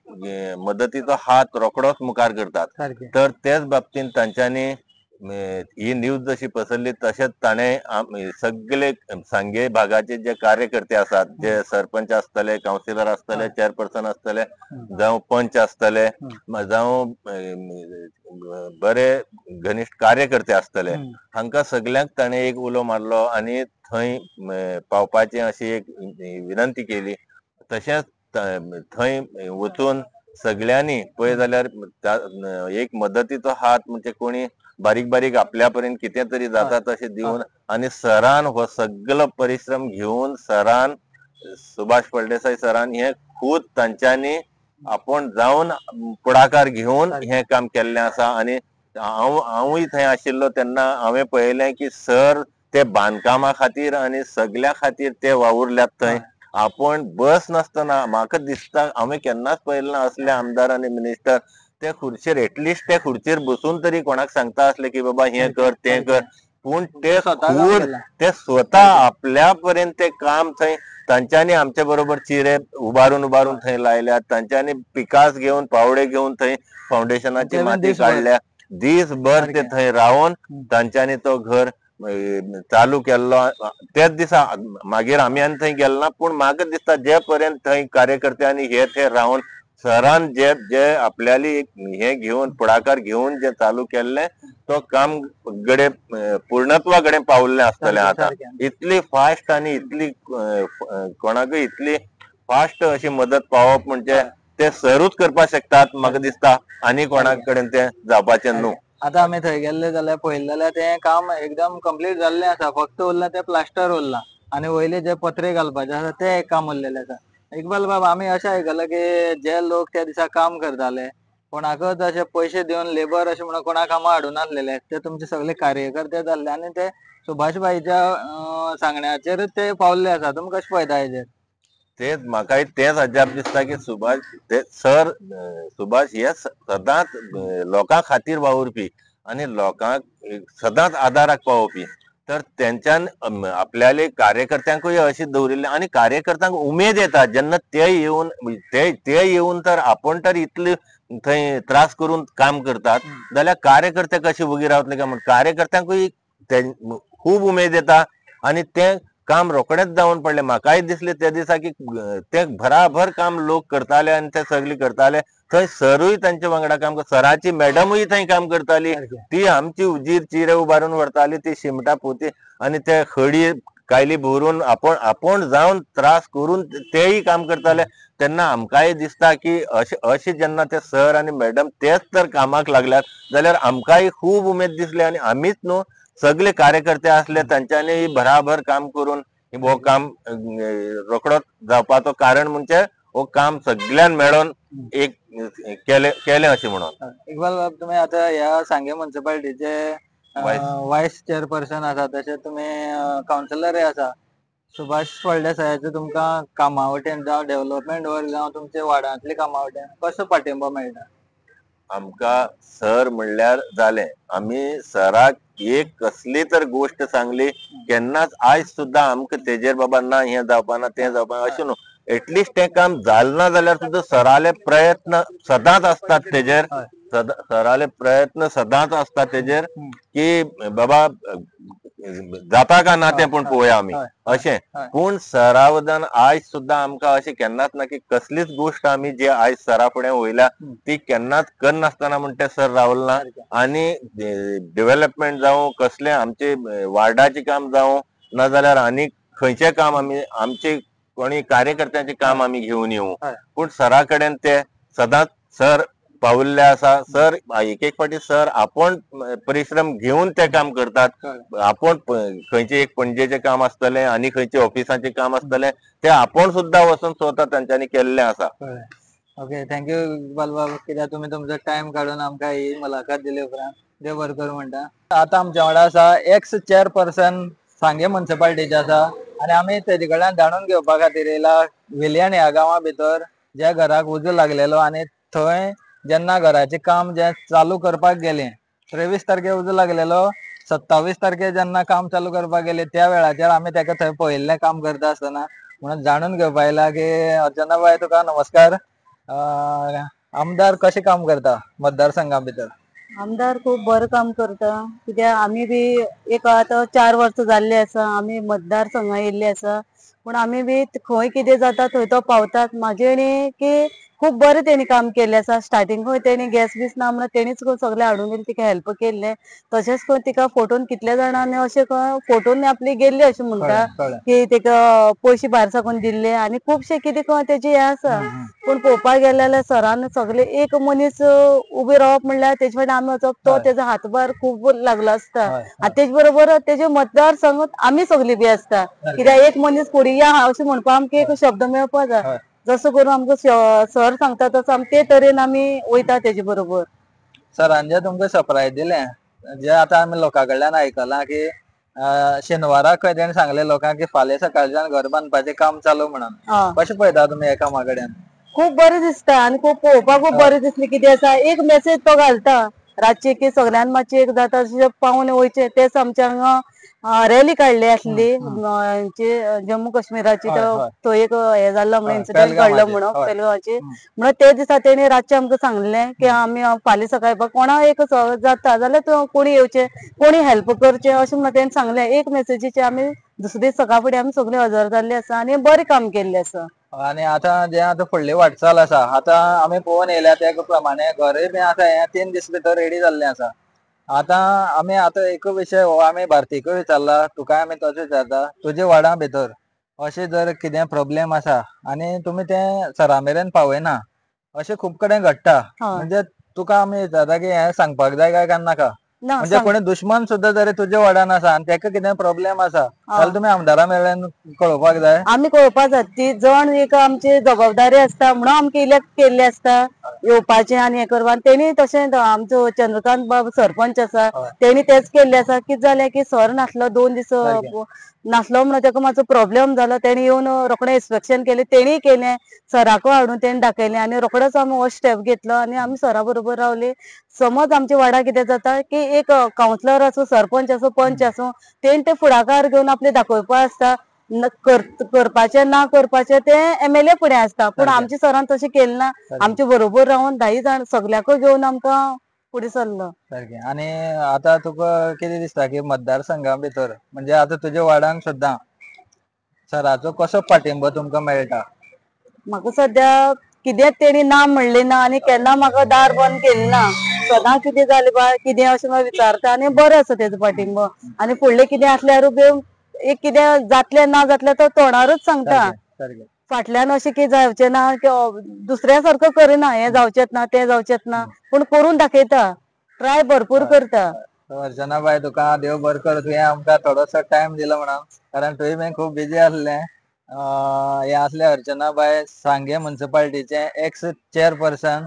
मदतीचो हात रोखडोच मुखार करतात. तर तेच बाबतींत तांच्यांनी ही न्यूज जशी पसरली तशेंच ताणें सगळे सांगे भागाचे जे कार्यकर्ते आसात जे सरपंच आसतले कावन्सिलर आसतले चेअरपर्सन आसतले जावं पंच आसतले जावं बरे घनिष्ठ कार्यकर्ते आसतले हांकां सगळ्यांक ताणें एक उलो मारलो आनी थंय पावपाची अशी एक विनंती केली. तशेंच थंय वचून सगळ्यांनी पळय जाल्यार एक मदतीचो हात म्हणजे कोणी बारीक बारीक आपल्या पर्यंत कितें तरी जाता तशें दिवन आनी सरान हो सगळो परिश्रम घेवन सरान सुभाष फळदेसाय सरान हे खूद तांच्यांनी आपण जावन पुढाकार घेवन हे काम केल्लें आसा. आनी हांवूय थंय आशिल्लो तेन्ना हांवें पळयलें की सर ते बांदकामा खातीर आनी सगळ्या खातीर ते वावुरल्यात थंय. आपण बस नासतना म्हाका दिसता हांवें केन्नाच पळयलें ना असले आमदार आनी मिनिस्टर ते खुर्चेर एटलिस्ट ते खुर्चेर बसून तरी कोणाक सांगता असले की बाबा हे कर ते कर. पूण ते स्वता आपल्या पर्यंत ते काम थंय तांच्यांनी आमच्या बरोबर चिरे उबारून थंय लायल्यात. तांच्यांनी पिकास घेवन पावडे घेवन थंय फाउंडेशनाची माती काढल्या. दिसभर ते थंय रावन तांच्यांनी तो घर चालू केल्लो. त्याच दिसा मागीर आमी आनी थंय गेलो ना पूण म्हाका दिसता जे पर्यंत थंय कार्यकर्त्यांनी हे थंय रावन सरान जे आपल्याली हे घेवन पुढाकार घेवन जे चालू केल्ले तो काम गडे पूर्णत्वाकडे पावल्ले आसतले. आता इतली फास्ट आनी इतली कोणाकय इतली फास्ट अशी मदत पावप म्हणजे ते सरूच करपाक शकतात म्हाका दिसता आनी कोणा कडेन ते जावपाचे न्हू. आता आम्ही थंय गेल्ले जाल्यार पळयलें जाल्यार ते काम एकदम कंप्लीट जाल्लें आसा. फक्त उरला ते प्लास्टर उरला आनी वयले जे पत्रे घालपाचे आसा ते एक काम उरलेले आसा. इकबाल बाब आमी अशें आयकलां की जे लोक त्या दिसा काम करताले कोणाकच अशे पयशे दिवन लेबर अशें म्हणून कोणा कामां हाडून नासलेले ते तुमचे सगळे कार्यकर्ते जाल्ले आनी ते सुभाषबाईच्या सांगण्याचेर ते पावल्ले आसा. तुमकां कशें पळयता हेजेर? तेच म्हाकाय तेच अजाप दिसता की सुभाष ते सर सुभाष हे सदांच लोकां खातीर वावुरपी आनी लोकांक सदांच आदाराक पावोवपी. तर तेंच्यान आपल्याले कार्यकर्त्यांकूय अशी दवरिल्ले आनी कार्यकर्त्यांक उमेद येता जेन्ना ते येवन तर आपण तर इतले थंय त्रास करून काम करतात जाल्यार कार्यकर्ते कशे उगी रावतले काय म्हणून कार्यकर्त्यांकूय खूब उमेद येता आनी ते काम रोखडेच जावन पडले. म्हाकाय दिसले त्या दिसा की ते भराभर काम लोक करताले आनी ते सगळे करताले. थंय सरूय तांच्या वांगडा काम सराची मॅडमूय थंय काम करताली. ती आमची उजीर चिरे उबारून व्हरताली ती शिमटा पोती आनी ते खडी कायली भरून आपण जावन त्रास करून तेय काम करताले. तेन्ना आमकांय दिसता की अशे जेन्ना ते सर आनी मॅडम तेच तर कामाक लागल्यात जाल्यार आमकांय खूब उमेद दिसली आनी आमीच न्हू सगळे कार्यकर्ते असले तांच्यांनी भराभर काम करून हो काम रोखडोच जावपाचो कारण म्हणजे हो काम सगळ्यान मेळोन एक केले अशें म्हणून. इकबाल बाब तुम्ही आता ह्या सांगे म्युन्सिपालिटीचे वायस चेअरपर्सन आसा तशेंच तुमी कावन्सिलरय आसा. सुभाष फळदेसायाचे तुमकां कामा वटेन जावं डेव्हलपमेंट वर्क जावं तुमचे वार्डांतले कामा वटेन कसो पाठिंबो मेळटा? आमकां सर म्हणल्यार जालें. आमी सराक एक कसली तर गोष्ट सांगली केन्नाच आयज सुद्दां आमकां तेजेर बाबा ना हे जावपाना ते जावपाना अशें न्हू. एटलिस्ट ते काम जालें ना जाल्यार सुद्दां सराले प्रयत्न सदांच आसतात तेजेर. सराले प्रयत्न सदांच आसतात तेजेर की बाबा जाता काय ना ते पूण पळोवया आमी अशें. पूण सरा वयल्यान आयज सुद्दां आमकां अशें केन्नाच ना की कसलीच गोष्ट आमी जे आयज सरा फुडें वयल्या ती केन्नाच करनासतना म्हण ते सर रावले ना. आनी डेव्हलपमेंट जावं कसलें आमचे वार्डाचें काम जावं नाजाल्यार आनी खंयचें काम आमी आमचे कोणी कार्यकर्त्यांचें काम आमी घेवन येवं पूण सरा कडेन ते सदांच सर पावुल्ले आसा. सर एक फावटी सर आपण परिश्रम घेवन ते काम करतात. आपण खंयचे एक पणजेचें काम आसतलें आनी खंयचे ऑफिसाचें काम आसतलें ते आपण सुद्दां वचून स्वता तांच्यांनी केल्लें आसा. ओके थँक्यू इकबाल बाब कित्याक तुमी तुमचो टायम काडून आमकां ही मुलाखत दिले उपरांत देव बरें करूं म्हणटा. आता आमच्या वांगडा आसा एक्स चेअरपर्सन सांगे म्युन्सिपालिटीचे आसा आनी आमी तेजे कडल्यान जाणून घेवपा खातीर येयला वेलियान ह्या गांवा भितर ज्या घराक उजो लागलेलो आनी थंय जेन्ना घराचें काम जे चालू करपाक गेले 23 तारखेर उजो लागलेलो 27 तारखेर जेन्ना काम चालू करपाक गेले त्या वेळाचेर आमी तेका थंय पळयल्लें काम करता आसतना म्हणून जाणून घेवपा आयला की अर्चना बाय तुका नमस्कार. आमदार कशें काम करता मतदारसंघा भितर? आमदार खूप बरं काम करता कित्याक आमी बी एक आतां 4 वर्सां जाल्ली आसा आमी मतदारसंघा येयल्ली आसा पूण आमी बी खंय कितें जाता थंय तो पावतात. म्हाजे की खूप बरें तेणी काम केल्लें आसा. स्टार्टींग तेणी गॅस बीस ना म्हणून तेणीच सगळें हाडून दिलें, तिका हेल्प केल्लें. तशेंच करून तिका फोटोन कितल्या जाणांनी अशें फोटोन आपली गेल्ली अशें म्हणटा कळ्ळें. की तिका पयशे भायर साकून दिल्ले आनी खुबशे कितें तेजे हें आसा. पूण पळोवपाक गेले जाल्यार सरान सगळे एक मनीस उबे रावप म्हणल्यार तेजे फाटल्यान आमी वचप, तो तेजो हातभार खूब लागलो आसता. आनी तेजे बरोबर तेजे मतदार संघात आमी सगळीं बी आसता. कित्याक एक मनीस फुडें या अशें म्हणपाक आमकां एक शब्द मेळपा जाय. जसो करून आमकां सर सांगता तसो आमी ते तरेन आमी वयता तेजे बरोबर. सरान जे तुमकां सरप्रायज दिलें, जे आतां आमी लोकां कडल्यान आयकलां की शेनवाराक खंय तेणी सांगलें लोकांक की फाल्यां सकाळच्यान घर बांदपाचें काम चालू म्हणून. कशें पळयता तुमी हे कामा कडेन? खूब बरें दिसता आनी खूब पळोवपाकूय बरें दिसलें. कितें आसा एक मेसेज तो घालता रातची की सगळ्यान मातशें एक जाता तशें पावोन वयचें. तेच आमच्या हांगा रॅली काडली आसली जम्मू काश्मीराची. थंय एक हें जाल्लो म्हणून इन्सिडंट घडलो म्हणून पेलगांवची म्हणून ते दिसा तेणी रातचें आमकां सांगलें की आमी फाल्यां सकाळी कोणा एक जाता जाल्यार कोणी येवचें, कोणी हेल्प करचें अशें म्हणून तेणी सांगलें. एक मेसेजीचेर आमी दुसरे दीस सकाळ फुडें आमी सगळीं हजर जाल्लीं आसा आनी बरें काम केल्लें आसा. आनी आतां फुडली वाटचाल आसा, आतां आमी पळोवन येयल्या ते प्रमाणे घरय बी आतां हे 3 दीस भितर रेडी जाल्लें आसा. आतां आमी एक विशय हो आमी भारतीकूय विचारला, तुकाय आमी तोच विचारता, तुज्या वाडा भितर अशें जर कितें प्रॉब्लेम आसा आनी तुमी तें सरा मेरेन पावयना, अशें खूब कडेन घडटा. म्हणजे तुका आमी विचारता की हें सांगपाक जाय काय नाका? म्हणजे कोणी दुश्मन सुद्दां जरी तुज्या वाड्यान आसा आनी तेका कितें प्रॉब्लेम आसा जाल्यार तुमी आमदारा मेरेन कळोवपाक जाय. आमी कळोवपाक जाय. ती जण एक आमची जबाबदारी आसता म्हणून आमकां इलेक्ट केल्ले आसता येवपाचें आनी हें करपाक. तेणी तशें आमचो चंद्रकांत बाब सरपंच आसा तेणी तेच केल्लें आसा. कितें जालें की सर नासलो 2 दीस नासलो म्हणून तेका मातसो प्रॉब्लेम जालो. तेणी येवन रोखडें इन्स्पेक्शन केलें, तेणीय केलें, सराकूय हाडून तेणी दाखयलें आनी रोखडोच आमी हो स्टेप घेतलो आनी आमी सरा बरोबर रावलीं. समज आमच्या वाड्यार कितें जाता की एक कावन्सिलर आसूं, सरपंच आसूं, पंच आसूं, तेणी ते फुडाकार घेवन आपले दाखोवपा आसता. करपाचें ना करपाचें तें MLA फुडें आसता. पूण आमच्या सरान तशें केलें ना. आमच्या बरोबर रावन 10 जाण सगल्याकूय घेवन आमकां फुडें सरलो. सारकें. आनी आतां तुका कितें दिसता की मतदारसंघा भितर म्हणजे आतां तुज्या वाड्यान सुद्दां सराचो कसो पाठिंबो तुमकां मेळटा? म्हाका सद्या कितेंच तेणी ना म्हणलें ना आनी केन्ना म्हाका दार बंद केलें ना. सदां कितें जालें बाय कितें अशें म्हाका विचारता आनी बरो आसा तेजो पाठिंबो. आनी फुडलें कितें आसल्यारूय बी एक कितें जातलें ना जातलें तो तोंडारूच सांगता. फाटल्यान अशें कितें जावचें ना, दुसऱ्या सारको करिना, हें जावचेंच ना, तें जावचेंच ना, पूण करून दाखयता. ट्राय भरपूर करता. अर्चना बाय, तुका देव बरें करूं. तुवें आमकां थोडोसो टायम दिलो म्हणून. कारण तुवें बीन खूब बिजी आसलें. हे आसले अर्चना बाय, सांगे म्युन्सिपालिटीचे एक्स चेअरपर्सन